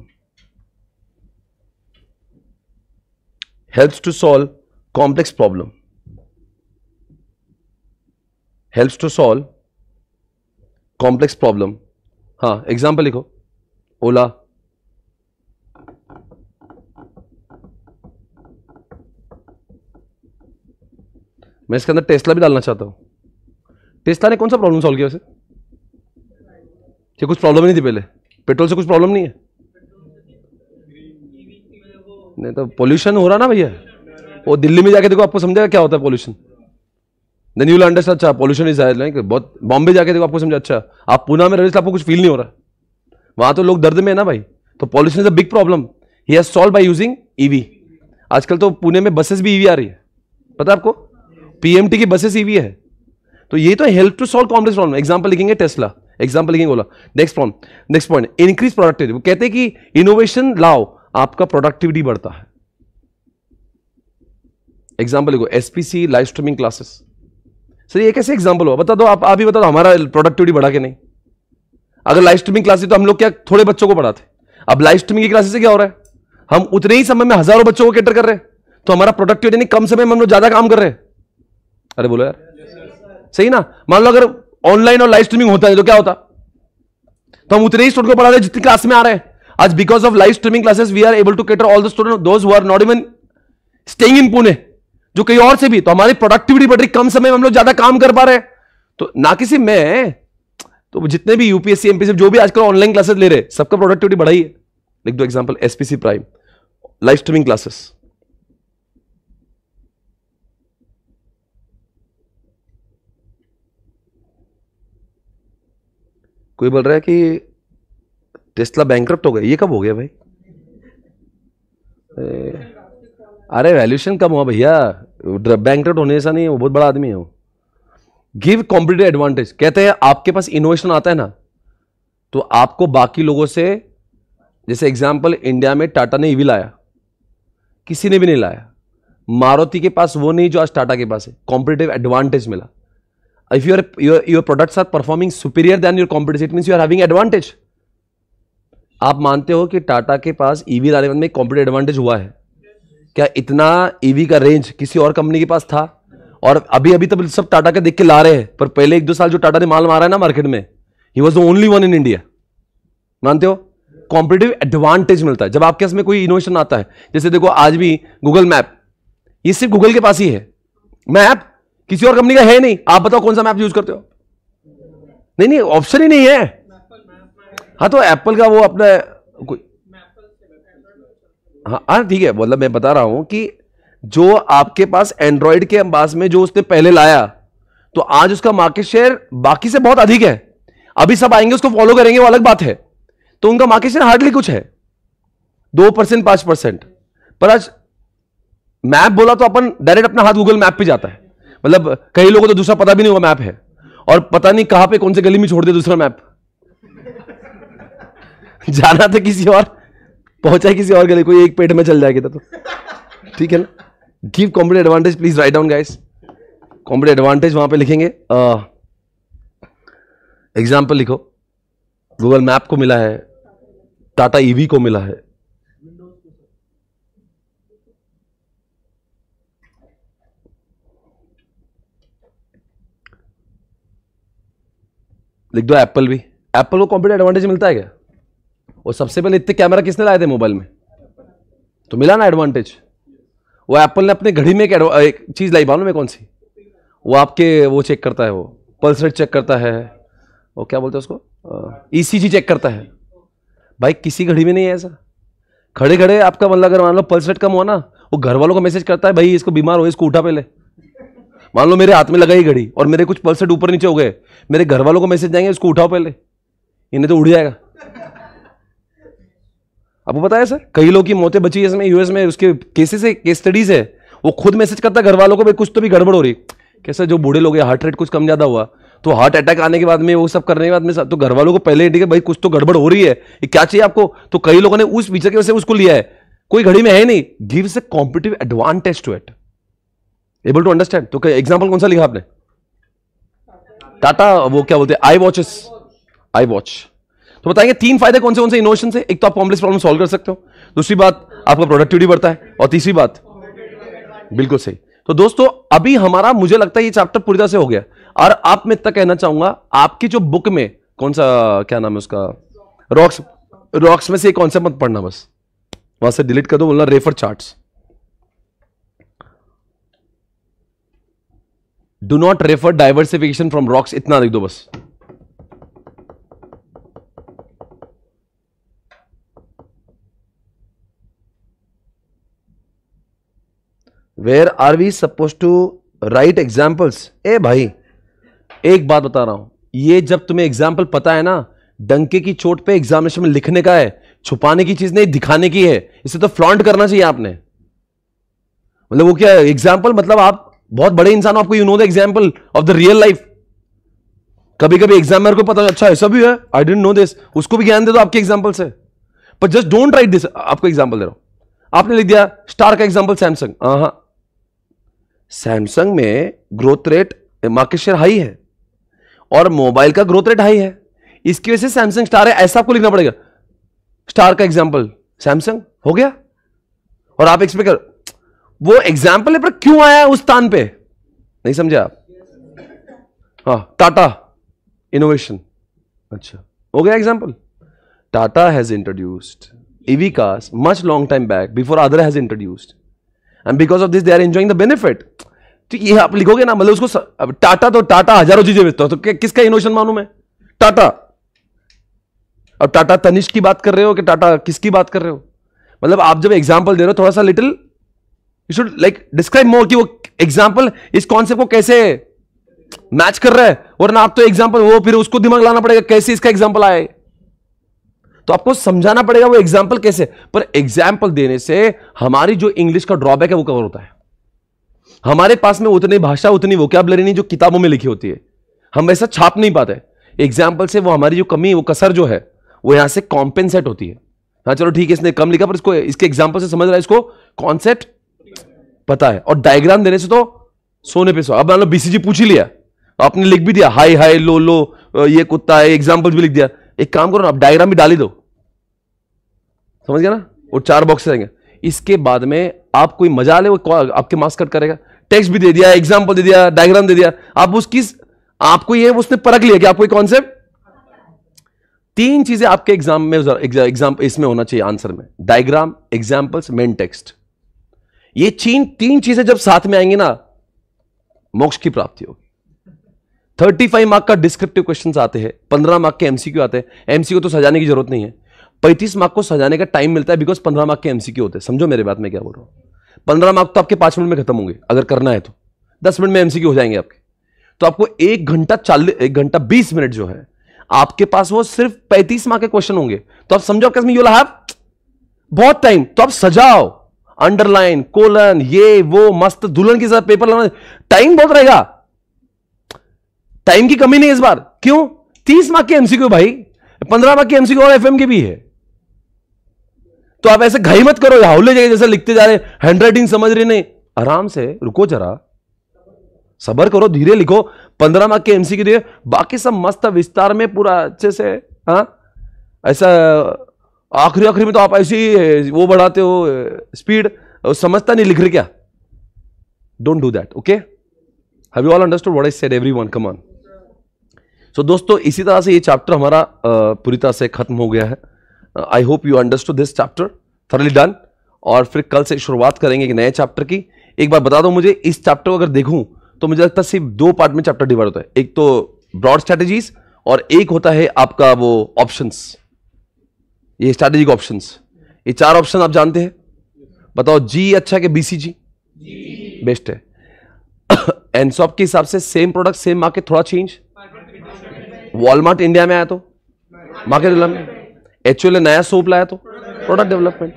Helps to solve complex problem. Helps to solve complex problem. हाँ, एग्जांपल लिखो। ओला, मैं इसके अंदर टेस्ला भी डालना चाहता हूं। टेस्ला ने कौन सा प्रॉब्लम सॉल्व किया वैसे? कि कुछ प्रॉब्लम नहीं थी पहले? पेट्रोल से कुछ प्रॉब्लम नहीं है? नहीं तो पोल्यूशन हो रहा ना भैया। वो दिल्ली में जाके देखो, आपको समझेगा क्या होता है pollution. Then you will understand. अच्छा, पोल्यूशन इज लाइक बहुत। बॉम्बे जाके देखो, आपको समझा। अच्छा, आप पुणे में रहे आपको कुछ फील नहीं हो रहा। वहां तो लोग दर्द में है ना भाई। तो pollution is a big problem. He has solve by using EV. आजकल तो पुणे में बसेस भी ईवी आ रही है, पता है आपको? पीएमटी की बसेस ईवी है। तो ये तो help to solve complex problem. Example लिखेंगे टेस्ला, एग्जांपल लिखेंगे Ola. Next point increase productivity. वो कहते हैं कि इनोवेशन लाओ, आपका प्रोडक्टिविटी बढ़ता है। एग्जांपल लिखो, SPC live streaming classes. Sir ये कैसे एग्जांपल हो? बता दो, आप ही बता दो, हमारा प्रोडक्टिविटी बढ़ा के नहीं? अगर लाइव स्ट्रीमिंग क्लासेस तो हम लोग क्या थोड़े बच्चों को पढ़ाते? अब लाइव स्ट्रीमिंग की क्लासेस से क्या हो रहा है? हम उतने ही समय में हजारों बच्चों को कैटर कर रहे हैं। तो हमारा प्रोडक्टिविटी नहीं, कम समय में हम लोग ज्यादा काम कर रहे हैं। अरे बोलो यार, सही ना? मान लो अगर ऑनलाइन और लाइव स्ट्रीमिंग होता है तो क्या होता? तो हम उतने ही स्टूडेंट को पढ़ा रहे जितनी क्लास में आ रहे हैं। आज because of live streaming classes we are able to cater all the student those who are not even staying in Pune, जो कहीं और से भी। तो हमारी प्रोडक्टिविटी बढ़ रही, कम समय में हम लोग ज्यादा काम कर पा रहे हैं। तो ना किसी में, तो जितने भी यूपीएससी एमपीएससी जो भी आजकल ऑनलाइन क्लासेस ले रहे, सबका प्रोडक्टिविटी बढ़ाई है। लिख दो example, SPC prime live streaming classes. कोई बोल रहा है कि टेस्ला बैंकरप्ट हो गया। ये कब हो गया भाई? अरे वैल्यूएशन कम हुआ भैया, बैंकरप्ट होने ऐसा नहीं है, वो बहुत बड़ा आदमी है वो। Give competitive advantage. कहते हैं आपके पास इनोवेशन आता है ना, तो आपको बाकी लोगों से, जैसे एग्जांपल इंडिया में टाटा ने ईवी लाया, किसी ने भी नहीं लाया। मारुति के पास वो नहीं जो आज टाटा के पास है। कॉम्पिटिटिव एडवांटेज मिला। If your products are performing superior then your competition, it means you are having advantage. आप मानते हो कि टाटा के पास ईवी लाने में कॉम्पिटिटिव एडवांटेज हुआ है क्या? इतना ईवी का रेंज किसी और कंपनी के पास था? और अभी अभी तो सब टाटा के देख के ला रहे हैं, पर पहले 1-2 साल जो टाटा ने माल मारा है ना मार्केट में, he was the only one in India. मानते हो? कॉम्पिटिटिव एडवांटेज मिलता है जब आपके पास में कोई इनोवेशन आता है। जैसे देखो आज भी गूगल मैप, ये सिर्फ गूगल के पास ही है। मैप किसी और कंपनी का है नहीं। आप बताओ कौन सा मैप यूज करते हो? नहीं, ऑप्शन ही नहीं है। हाँ तो एप्पल का वो अपना कोई, हाँ ठीक है, मतलब मैं बता रहा हूं कि जो आपके पास एंड्रॉइड के पास में जो उसने पहले लाया, तो आज उसका मार्केट शेयर बाकी से बहुत अधिक है। अभी सब आएंगे उसको फॉलो करेंगे, वो अलग बात है। तो उनका मार्केट शेयर हार्डली कुछ है, 2% 5%। पर आज मैप बोला तो अपन डायरेक्ट अपना हाथ गूगल मैप पे जाता है। मतलब कई लोगों को तो दूसरा पता भी नहीं होगा मैप है, और पता नहीं कहां पे कौन से गली में छोड़ दे दूसरा मैप। जाना था किसी और, पहुंचा किसी और गली, कोई एक पेट में चल जाएगा तो ठीक है ना। Give competitive advantage, please write down guys. Competitive advantage वहां पे लिखेंगे। एग्जांपल लिखो, गूगल मैप को मिला है, टाटा ईवी को मिला है। लिख दो एप्पल भी। एप्पल को कॉम्पिटिटिव एडवांटेज मिलता है क्या? और सबसे पहले इतने कैमरा किसने लाए थे मोबाइल में? तो मिला ना एडवांटेज। वो एप्पल ने अपने घड़ी में एक चीज लाई, मालूम है कौन सी? वो आपके वो चेक करता है, वो पल्स रेट चेक करता है, वो क्या बोलते हैं उसको, ईसीजी चेक करता है। भाई किसी घड़ी में नहीं है ऐसा। खड़े खड़े आपका मतलब अगर मान लो पल्स रेट कम हुआ ना, वो घर वालों को मैसेज करता है, भाई इसको बीमार हो, इसको उठा पहले। मान लो मेरे हाथ में लगाई घड़ी और मेरे कुछ पल्स रेट ऊपर नीचे हो गए, मेरे घर वालों को मैसेज जाएंगे, इसको उठाओ पहले, इन्हें तो उड़ जाएगा। आपको पता है सर, कई लोग की मौतें बची है इसमें, यूएस में उसके केसेस है, केस स्टडीज है। वो खुद मैसेज करता है घर वालों को, भाई कुछ तो भी गड़बड़ हो रही। कैसे जो बूढ़े लोग हैं, हार्ट रेट कुछ कम ज्यादा हुआ, तो हार्ट अटैक आने के बाद में, वो सब करने के बाद में, तो घर वालों को पहले इंडिकेट, भाई कुछ तो गड़बड़ हो रही है, ये क्या चाहिए आपको? तो कई लोगों ने उस फीचर की वजह से उसको लिया है। कोई घड़ी में है नहीं, gives a competitive advantage to it. Able to understand? तो एग्जांपल कौन सा लिखा आपने? टाटा, वो क्या बोलते हैं, आई वॉचेस, आई वॉच। तो बताएंगे 3 फायदे कौन से इनोवेशन से? एक तो आप कॉम्प्लेक्स प्रॉब्लम सॉल्व कर सकते हो, दूसरी बात आपका प्रोडक्टिविटी बढ़ता है, और तीसरी बात, बिल्कुल सही। तो दोस्तों अभी हमारा, मुझे लगता है ये चैप्टर पूरी तरह से हो गया। और आप मैं इतना कहना चाहूंगा, आपकी जो बुक में कौन सा, क्या नाम है उसका, रॉक्स में से एक कॉन्सेप्ट मत पढ़ना, बस वहां से डिलीट कर दो, बोलना refer charts. Do not refer diversification from rocks, इतना लिख दो बस। Where are we suppose to write examples? ए भाई एक बात बता रहा हूं, ये जब तुम्हें एग्जाम्पल पता है ना, डंके की चोट पे एग्जामिनेशन में लिखने का है, छुपाने की चीज नहीं, दिखाने की है। इसे तो फ्लॉन्ट करना चाहिए आपने। मतलब वो क्या एग्जाम्पल, मतलब आप बहुत बड़े इंसान हो, आपको you know the example of the real life. कभी कभी एग्जामिनर को पता, अच्छा ऐसा भी है, आई डिडंट नो दिस, उसको भी ज्ञान दे दो आपके एग्जाम्पल से। पर जस्ट डोंट राइट दिस। आपको एग्जाम्पल दे रहा हूं, आपने लिख दिया स्टार का एग्जाम्पल सैमसंग। हाँ, सैमसंग में growth rate, market share high है, और मोबाइल का ग्रोथ रेट हाई है, इसकी वजह से सैमसंग स्टार है, ऐसा आपको लिखना पड़ेगा। स्टार का एग्जाम्पल सैमसंग हो गया। और आप एक्सपेक्ट कर, वो एग्जाम्पल है पर क्यों आया उस स्थान पे, नहीं समझे आप? हाँ, टाटा इनोवेशन, अच्छा हो गया example. Tata has introduced EV cars much long time back before other has introduced, and because of this they are enjoying the benefit. तो ये आप लिखोगे ना, मतलब उसको, अब टाटा तो टाटा हजारों चीजें बेचता है, तो किसका इनोवेशन मालूम है? टाटा। अब टाटा तनिष्क की बात कर रहे हो कि टाटा किसकी बात कर रहे हो? मतलब आप जब एग्जांपल दे रहे हो, थोड़ा सा little you should like describe more कि वो एग्जांपल इस कॉन्सेप्ट को कैसे मैच कर रहा है, वरना आप तो एग्जांपल, वो फिर उसको दिमाग लाना पड़ेगा कैसे इसका एग्जांपल आए, तो आपको समझाना पड़ेगा वो एग्जाम्पल कैसे। पर एग्जाम्पल देने से हमारी जो इंग्लिश का ड्रॉबैक है वो कवर होता है। हमारे पास में उतनी भाषा, उतनी वोकैबुलरी नहीं जो किताबों में लिखी होती है, हम वैसा छाप नहीं पाते। एग्जाम्पल से वो हमारी जो कमी, वो कसर जो है, वो यहां से कॉम्पेंसेट होती है। हाँ चलो ठीक है, इसने कम लिखा, पर इसको इसके एग्जाम्पल से समझ रहा है, इसको कॉन्सेप्ट पता है। और डायग्राम देने से तो सोने पे सो। अब मान लो बीसीजी पूछ ही लिया, आपने लिख भी दिया हाई हाई लो लो, ये कुत्ता है, एग्जाम्पल भी लिख दिया। एक काम करो ना, आप डायग्राम भी डाल ही दो, समझ गया ना, और 4 बॉक्स रहेंगे। इसके बाद में आप कोई मजा ले, वो आपके मार्क्स कट करेगा। टेक्स्ट भी दे दिया, एग्जाम्पल दे दिया, डायग्राम दे दिया, आप उसकी, आपको ये उसने परख लिया कि आपको कॉन्सेप्ट। 3 चीजें आपके एग्जाम में, एग्जाम इसमें होना चाहिए आंसर में, डायग्राम, एग्जाम्पल्स, मेन टेक्स्ट। ये 3 चीजें जब साथ में आएंगी ना, मोक्ष की प्राप्ति होगी। 35 मार्क का डिस्क्रिप्टिव क्वेश्चंस आते हैं, 15 मार्क के एमसीक्यू आते हैं। एमसीक्यू तो सजाने की जरूरत नहीं है, 35 मार्क को सजाने का टाइम मिलता है, बिकॉज 15 मार्क के एमसीक्यू होते हैं। समझो मेरे बात में क्या बोल रहा हूं। 15 मार्क तो आपके 5 मिनट में खत्म होंगे, अगर करना है तो 10 मिनट में एमसीक्यू हो जाएंगे आपके। तो आपको 1 घंटा 20 मिनट जो है आपके पास, वो सिर्फ 35 मार्क के क्वेश्चन होंगे। तो आप समझो आपके में यू विल हैव बहुत टाइम, तो आप सजाओ, अंडरलाइन, कोलन, ये वो, मस्त दुल्हन के साथ पेपर लाना, टाइम बहुत रहेगा। टाइम की कमी नहीं इस बार, क्यों? 30 मार्क के एमसीक्यू भाई, 15 मार्क के एमसीक्यू और एफएम के भी है। तो आप ऐसे घाई मत करो, हाउले जाएगा जैसे लिखते जा रहे, हैंडराइटिंग समझ रहे नहीं, आराम से रुको, जरा सबर करो, धीरे लिखो। 15 मार्क के एमसीक्यू दिए, बाकी सब मस्त विस्तार में पूरा अच्छे से। हाँ, ऐसा आखिरी में तो आप ऐसी वो बढ़ाते हो स्पीड, समझता नहीं लिख रहे क्या। Don't do that, okay? Have you all understood what I said everyone? Come on. So दोस्तों इसी तरह से ये चैप्टर हमारा पूरी तरह से खत्म हो गया है. आई hope you understood this chapter, thoroughly done. और फिर कल से शुरुआत करेंगे एक नए चैप्टर की. एक बार बता दो मुझे, इस चैप्टर को अगर देखूं तो मुझे लगता है सिर्फ 2 पार्ट में चैप्टर डिवाइड होता है. एक तो ब्रॉड स्ट्रेटेजीज और एक होता है आपका वो ऑप्शंस, ये स्ट्रैटेजिक ऑप्शंस. ये 4 ऑप्शन आप जानते हैं. बताओ जी अच्छा कि BCG बेस्ट है. एनसॉप के हिसाब से सेम प्रोडक्ट सेम मार्केट, थोड़ा चेंज. वॉलमार्ट इंडिया में आया तो मार्केट डेवलपमेंट, HUL नया सोप लाया तो प्रोडक्ट डेवलपमेंट.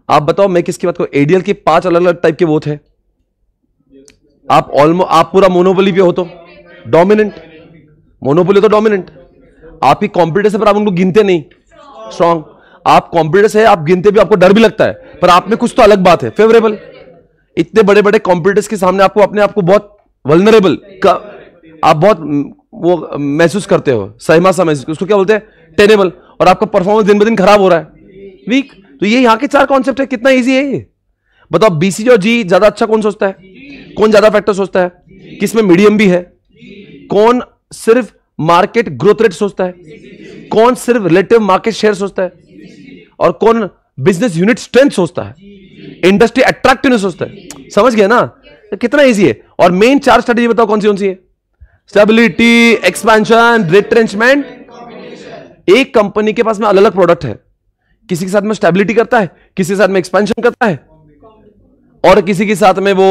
आप बताओ मैं किसकी बात करूं? ADL के 5 अलग अलग टाइप के वो थे. आप पूरा मोनोपोली पे हो तो डोमिनेंट, मोनोपोली तो डोमिनेंट. आपकी कॉम्पिटिटर से पर आप उनको गिनते नहीं स्ट्रॉन्ग. आप कॉम्पिटिटर से आप गिनते भी, आपको डर भी लगता है, पर आप में कुछ तो अलग बात है, फेवरेबल. इतने बड़े बड़े कॉम्पिटिटर्स के सामने आपको अपने आप को बहुत वल्नरेबल आप बहुत वो महसूस करते हो, सहमा सा महसूस, उसको क्या बोलते हैं, टेनेबल. और आपका परफॉर्मेंस दिन ब दिन खराब हो रहा है, वीक. तो ये यहां के 4 कॉन्सेप्ट है. कितना इजी है ये. बताओ BCG और G ज्यादा अच्छा कौन सोचता है? कौन ज्यादा फैक्टर सोचता है? किसमें मीडियम भी है? कौन सिर्फ मार्केट ग्रोथ रेट सोचता है? कौन सिर्फ रिलेटिव मार्केट शेयर सोचता है? और कौन बिजनेस यूनिट स्ट्रेंथ सोचता है? इंडस्ट्री अट्रैक्टिवनेस सोचता है. समझ गए ना कितना इजी है. और मेन 4 स्ट्रेटेजी बताओ कौन सी है? Stability, expansion, retrenchment. एक कंपनी के पास में अलग अलग प्रोडक्ट है. किसी के साथ में स्टेबिलिटी करता है, किसी के साथ में एक्सपेंशन करता है, और किसी के साथ में वो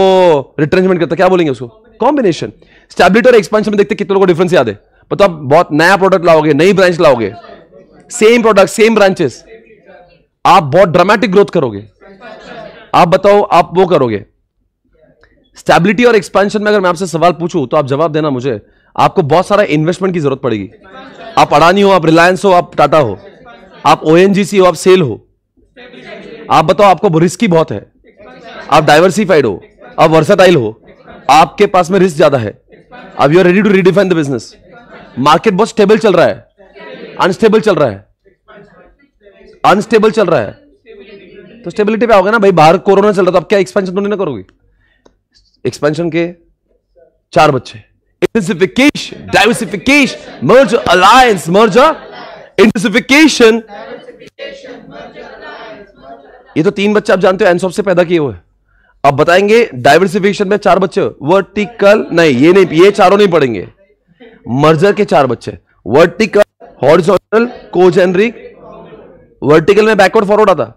रिट्रेंचमेंट करता है. क्या बोलेंगे उसको? कॉम्बिनेशन. स्टेबिलिटी और एक्सपेंशन में देखते कितने लोगों को डिफरेंस याद है? मतलब बहुत नया प्रोडक्ट लाओगे, नई ब्रांच लाओगे, सेम प्रोडक्ट सेम ब्रांचेस, आप बहुत ड्रामेटिक ग्रोथ करोगे. आप बताओ आप वो करोगे. स्टेबिलिटी और एक्सपेंशन में अगर मैं आपसे सवाल पूछूं तो आप जवाब देना मुझे. आपको बहुत सारा इन्वेस्टमेंट की जरूरत पड़ेगी. आप अडानी हो, आप रिलायंस हो, आप टाटा हो, आप ONGC हो, आप सेल हो. आप बताओ आपको रिस्क बहुत है, आप डाइवर्सिफाइड हो, आप वर्सेटाइल हो, आपके पास में रिस्क ज्यादा है. अब you are ready to redefine the business. Market बहुत स्टेबल चल रहा है, अनस्टेबल चल रहा है, अनस्टेबल चल रहा है. तो स्टेबिलिटी पे आओगे ना भाई. बाहर कोरोना चल रहा था, अब क्या एक्सपेंशन तो नहीं ना करोगे? एक्सपेंशन के 4 बच्चे: intensification, diversification, merger, alliance, merger, intensification. ये तो 3 बच्चे आप जानते हो एनसॉप से पैदा किए हुए. अब बताएंगे डाइवर्सिफिकेशन में 4 बच्चे. वर्टिकल नहीं, ये नहीं, ये चारों नहीं पढ़ेंगे. मर्जर के 4 बच्चे: वर्टिकल, हॉरिजॉन्टल, कोजेनरिक. वर्टिकल में बैकवर्ड फॉरवर्ड आता.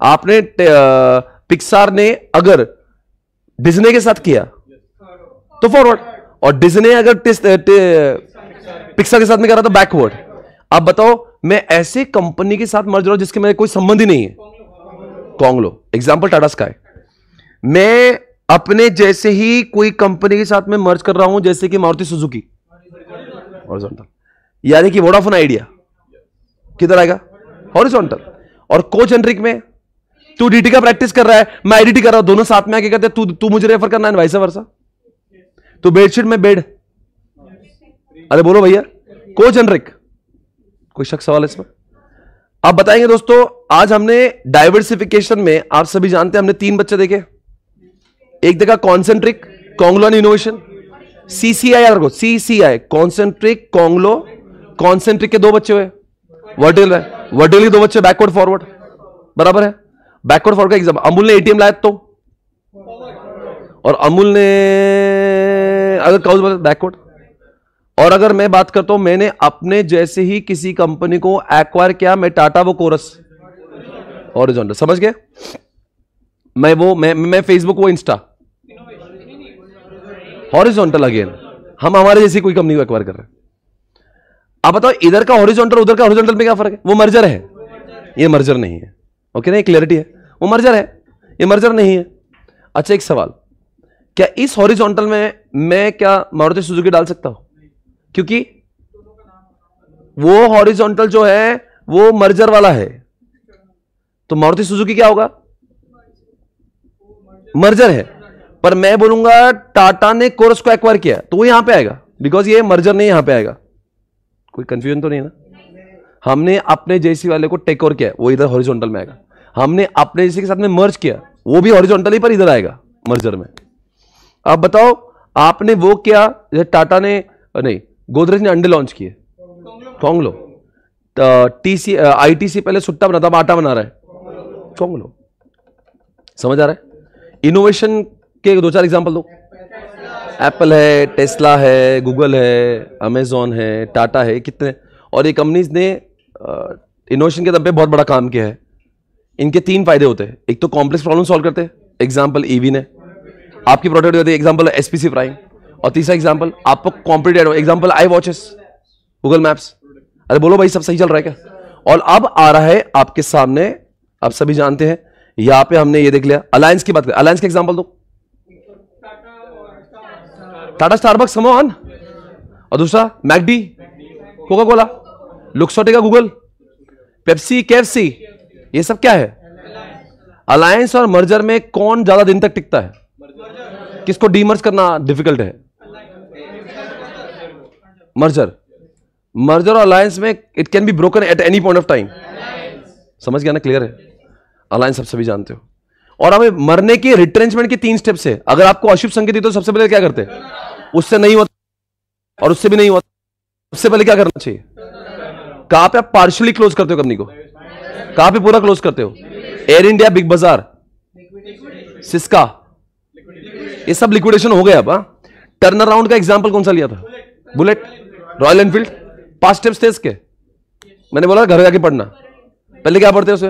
आपने पिक्सार ने अगर डिज्नी के साथ किया तो फॉरवर्ड, और डिज्नी अगर पिक्सार के साथ में कर रहा तो बैकवर्ड. आप बताओ मैं ऐसे कंपनी के साथ मर्ज रहा हूं जिसके मेरे कोई संबंध ही नहीं है. कॉन्ग्लो, एग्जांपल टाटा स्काई. मैं अपने जैसे ही कोई कंपनी के साथ में मर्ज कर रहा हूं, जैसे कि मारुति सुजुकी, हॉरिजॉन्टल. यानी कि वोडाफोन आइडिया किधर आएगा? हॉरिजॉन्टल. और कोजेनरिक में तू DT का प्रैक्टिस कर रहा है, मैं IDT कर रहा हूं, दोनों साथ में आके कहते हैं तू मुझे रेफर करना है, वाइस वर्सा. तो बेडशीट में बेड. अरे बोलो भैया, कोजेनरिक. कोई शक सवाल इसमें? आप बताएंगे दोस्तों. आज हमने डाइवर्सिफिकेशन में, आप सभी जानते हैं, हमने 3 बच्चे देखे. एक देखा कॉन्सेंट्रिक, कॉन्ग्लो एंड इनोवेशन. CCI याद रखो, CCI कॉन्सेंट्रिक, कॉन्ग्लो. कॉन्सेंट्रिक के 2 बच्चे हुए. वर्टिकल के 2 बच्चे, बैकवर्ड फॉरवर्ड. बराबर है. बैकवर्ड फॉरवर्ड का एग्जाम्पल, अमूल ने ATM लाया तो, और अमूल ने अगर बैकवर्ड. और अगर मैं बात करता हूं, मैंने अपने जैसे ही किसी कंपनी को एक्वायर किया, मैं टाटा वो कोरस, हॉरिजॉन्टल. समझ गए? मैं फेसबुक वो इंस्टा, हॉरिजॉन्टल. अगेन हम हमारे जैसी कोई कंपनी को एक्वायर कर रहे हैं. अब बताओ इधर का हॉरिजॉन्टल उधर का हॉरिजॉन्टल में क्या फर्क है? वो मर्जर है, ये मर्जर नहीं है. ओके ना, क्लियरिटी है. वो मर्जर है, ये मर्जर नहीं है. अच्छा एक सवाल, क्या इस हॉरिजॉन्टल में मैं क्या मारुति सुजुकी डाल सकता हूं? क्योंकि वो हॉरिजॉन्टल जो है वो मर्जर वाला है. तो मारुति सुजुकी क्या होगा? मर्जर है. पर मैं बोलूंगा टाटा ने कोरस को एक्वायर किया, तो वो यहां पे आएगा, बिकॉज ये मर्जर नहीं, यहां पे आएगा. कोई कंफ्यूजन तो नहीं है ना? हमने अपने जैसी वाले को टेक ओवर किया, वो इधर हॉरिजॉन्टल में आएगा. हमने अपने जैसे के साथ में मर्ज किया, वो भी हॉरिजॉन्टल ही पर इधर आएगा, मर्जर में. अब बताओ आपने वो किया, टाटा ने नहीं, गोदरेज ने अंडे लॉन्च किए, कॉन्गलो। आईटीसी पहले सुट्टा बनाता, अब आटा बना रहा है, कॉन्गलो। समझ आ रहा है? इनोवेशन के 2-4 एग्जांपल दो। एप्पल है, टेस्ला है, गूगल है, अमेजॉन है, टाटा है, कितने। और ये कंपनीज ने इनोवेशन के दम पे बहुत बड़ा काम किया है। इनके 3 फायदे होते हैं। एक तो कॉम्प्लेक्स प्रॉब्लम सॉल्व करते हैं, एग्जांपल ईवी ने आपकी प्रोडक्ट होती है, एग्जांपल एसपीसी प्राइम। और तीसरा एग्जांपल आपको competitive, example I watches, Google maps. अरे बोलो भाई, सब सही चल रहा है क्या? और अब आ रहा है आपके सामने, आप सभी जानते हैं, यहां पे हमने ये देख लिया। अलायंस की बात करें, अलायंस का एग्जांपल दो। Tata Starbucks, come on. और दूसरा McD, Coca Cola, Luxottica, Google, Pepsi, KFC, ये सब क्या है? अलायंस और मर्जर में कौन ज्यादा दिन तक टिकता है? किसको डीमर्ज करना डिफिकल्ट है? मर्जर। मर्जर और अलायंस में it can be broken at any point of time. समझ गया ना? क्लियर है? अलायंस आप सभी जानते हो। और हमें मरने के रिट्रेंचमेंट के 3 स्टेप्स है। अगर आपको अशुभ संकेत है तो सबसे पहले क्या करते हैं? उससे नहीं होता और उससे भी नहीं होता, सबसे पहले क्या करना चाहिए? कहां पे आप पार्शियली क्लोज करते हो कंपनी को? कहां पे पूरा क्लोज करते हो? एयर इंडिया, बिग बाजार, सिस्का, ये सब लिक्विडेशन हो गया। अब टर्न अराउंड का एग्जांपल कौन सा लिया था? Bullet, royal Enfield. 5 स्टेप्स थे इसके। मैंने बोला घर जाके पढ़ना। पहले क्या पढ़ते हो उसे?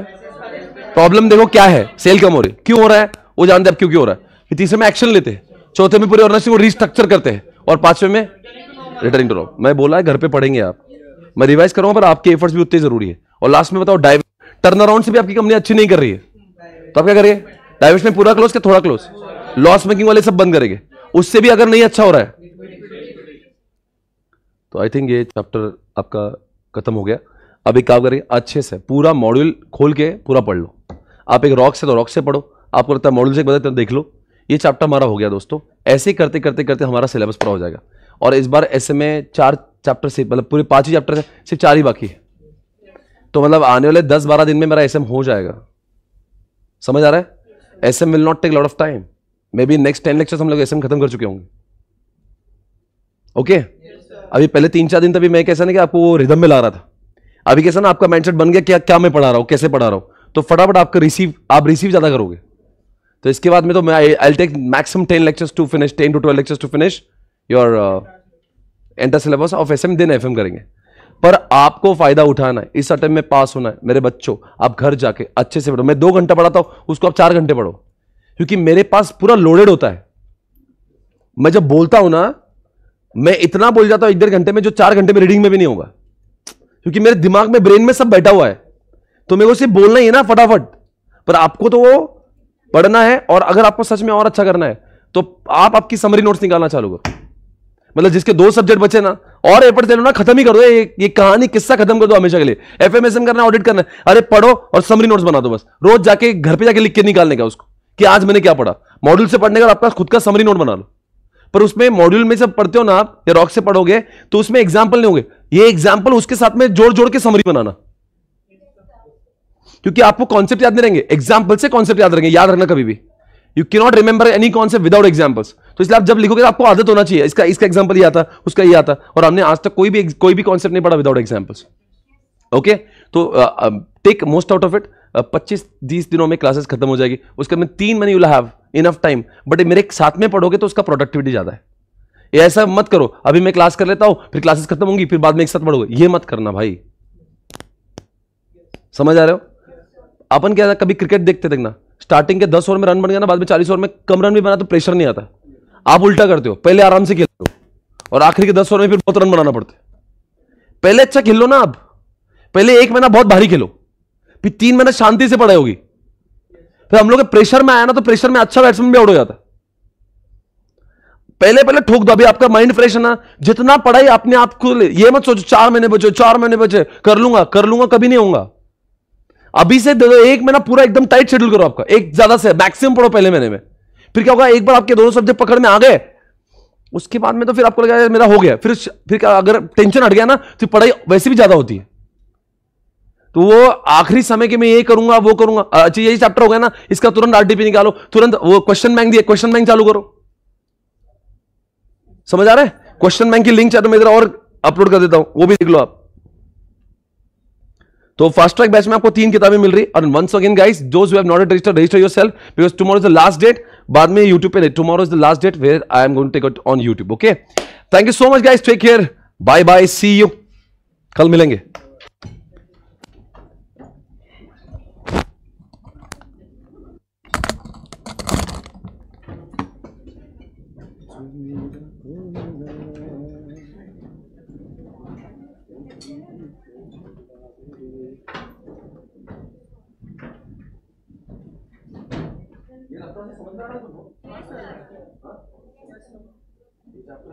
प्रॉब्लम देखो क्या है, सेल कम हो रही, क्यों हो रहा है वो जानते हैं, अब क्यों क्यों हो रहा है। फिर तीसरे में एक्शन लेते हैं, चौथे में पूरे ऑर्गेनाइजेशन को रीस्ट्रक्चर करते हैं, और 5वें में रिटर्निंग टू नॉर्मल। मैं बोला है घर पे पढ़ेंगे आप, मैं रिवाइज करूंगा, पर आपके एफर्ट्स भी उतने जरूरी है। और लास्ट में बताओ, टर्न अराउंड से भी आपकी कंपनी अच्छी नहीं कर रही है तो आप क्या करेंगे? डाइवर्स में पूरा क्लोज के थोड़ा क्लोज, लॉस मेकिंग वाले सब बंद करेंगे। उससे भी अगर नहीं अच्छा हो रहा है तो आई थिंक ये चैप्टर आपका खत्म हो गया। अब एक काम करिए, अच्छे से पूरा मॉड्यूल खोल के पूरा पढ़ लो। आप एक रॉक से तो रॉक से पढ़ो, आपको लगता है मॉड्यूल से बता देख लो। ये चैप्टर हमारा हो गया दोस्तों। ऐसे ही करते करते करते हमारा सिलेबस पूरा हो जाएगा। और इस बार ऐसे में 4 चैप्टर से, मतलब पूरे 5 ही चैप्टर है, सिर्फ 4 ही बाकी है। तो मतलब आने वाले 10-12 दिन में मेरा एसएम हो जाएगा। समझ आ रहा है? SM will not take lot of time. Maybe next 10 lectures हम लोग एसएम खत्म कर चुके होंगे। ओके? अभी पहले 3-4 दिन तभी मैं कैसा ना कि आपको वो रिदम में ला रहा था। अभी कैसा ना आपका माइंडसेट बन गया, क्या क्या मैं पढ़ा रहा हूं, कैसे पढ़ा रहा हूं, तो फटाफट आपका आप रिसीव ज्यादा करोगे। तो इसके बाद में तो मैं I take maximum 10 lectures to finish, 10 to 12 lectures to finish your entire syllabus of SM, then FM करेंगे। पर आपको फायदा उठाना है, इस अटेम्प्ट में पास होना है। मेरे बच्चों, आप घर जाके अच्छे से पढ़ो। मैं 2 घंटा पढ़ाता हूं, उसको आप 4 घंटे पढ़ो, क्योंकि मेरे पास पूरा लोडेड होता है। मैं जब बोलता हूं ना, मैं इतना बोल जाता हूं 1-1.5 घंटे में, जो 4 घंटे में रीडिंग में भी नहीं होगा, क्योंकि मेरे दिमाग में, ब्रेन में सब बैठा हुआ है। तो मेरे को सिर्फ बोलना ही है ना फटाफट, पर आपको तो वो पढ़ना है। और अगर आपको सच में और अच्छा करना है तो आप आपकी समरी नोट्स निकालना चालू करो। मतलब जिसके 2 सब्जेक्ट बचे ना, और एफर्ट दे लो ना, खत्म ही कर दो ये कहानी, किस्सा खत्म कर दो हमेशा के लिए। एफएमएसएम करना, ऑडिट करना है, अरे पढ़ो और समरी नोट्स बना दो बस। रोज जाके घर पे जाके लिख के निकालने का उसको, कि आज मैंने क्या पढ़ा। मॉड्यूल से पढ़ने का आपका खुद का समरी नोट बना लो। पर उसमें मॉड्यूल में जब पढ़ते हो ना आप, या रॉक से पढ़ोगे, तो उसमें एग्जाम्पल नहीं होंगे। ये एग्जाम्पल उसके साथ में जोड़ जोड़ के समरी बनाना, क्योंकि आपको कॉन्सेप्ट याद नहीं रहेंगे, एग्जाम्पल से कॉन्सेप्ट याद रहेंगे। याद रखना कभी भी, you can not remember any concept without examples. तो इसलिए आप जब लिखोगे तो आपको आदत होना चाहिए, इसका एग्जाम्पल ये आता, उसका ये आता। और हमने आज तक कोई भी कॉन्सेप्ट नहीं पढ़ा विदाउट एग्जाम्पल्स। ओके? तो take most out of it. 25-30 दिनों में क्लासेस खत्म हो जाएगी। उसके बाद 3 महीने you will have enough time. But मेरे साथ में पढ़ोगे तो उसका प्रोडक्टिविटी ज्यादा है। ये ऐसा मत करो, अभी मैं क्लास कर लेता हूं, फिर क्लासेस खत्म होंगी, फिर बाद में एक साथ पढ़ोगे, ये मत करना भाई। समझ आ रहे हो? अपन क्या, कभी क्रिकेट देखना, स्टार्टिंग के 10 ओवर में रन बन गया ना, बाद में 40 ओवर में कम रन भी बना तो प्रेशर नहीं आता। आप उल्टा करते हो, पहले आराम से खेलते हो और आखिरी के 10 ओवर में फिर बहुत रन बनाना पड़ता है। पहले अच्छा खेल लो ना आप, पहले 1 महीना बहुत भारी खेलो, फिर 3 महीना शांति से पढ़ाई होगी। फिर हम लोग प्रेशर में आया ना, तो प्रेशर में अच्छा बैट्समैन भी आउट हो जाता। पहले ठोक दो, अभी आपका माइंड फ्रेश है ना, जितना पढ़ाई अपने आप को, ये मत सोचो 4 महीने बचे, 4 महीने बचे, कर लूंगा, कभी नहीं होगा। अभी से 1 महीना पूरा एकदम टाइट शेड्यूल करो आपका, एक ज्यादा से मैक्सिमम पढ़ो पहले महीने में। फिर क्या होगा, एक बार आपके दोनों सब्जेक्ट पकड़ में आ गए, उसके बाद में तो फिर आपको लगा मेरा हो गया। फिर क्या, अगर टेंशन हट गया ना, तो पढ़ाई वैसे भी ज्यादा होती है। तो वो आखिरी समय के मैं ये करूंगा, वो करूंगा। अच्छा, यही चैप्टर हो गया ना, इसका तुरंत आरटीपी निकालो, तुरंत वो क्वेश्चन बैंक दिए, क्वेश्चन बैंक चालू करो। समझ आ रहा है? क्वेश्चन बैंक की लिंक चाहे तो मैं इधर और अपलोड कर देता हूं, वो भी देख लो आप। तो फास्ट ट्रैक बैच में आपको 3 किताबें मिल रही। और once again guys, those who have not registered, register yourself because tomorrow is the last date. बाद में यूट्यूब पे, tomorrow is the last date where I am going to take it on YouTube. Okay, thank you so much guys, take care, bye bye, see you, कल मिलेंगे।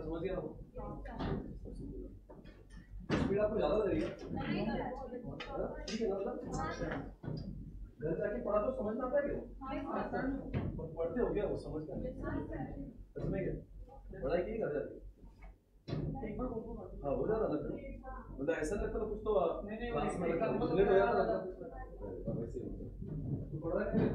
समझ गया speed आपको ज्यादा लग रही है? ठीक है ना, मतलब घर जाके पढ़ा तो समझ में आता है क्या? पढ़ते हो गया वो समझ में समझ गए पढ़ाई की कर जाती हाँ हो जाता ना, मतलब ऐसा लगता था कुछ तो क्लास में लगता लेट हो जाता था वैसे तो पढ़ रहा है।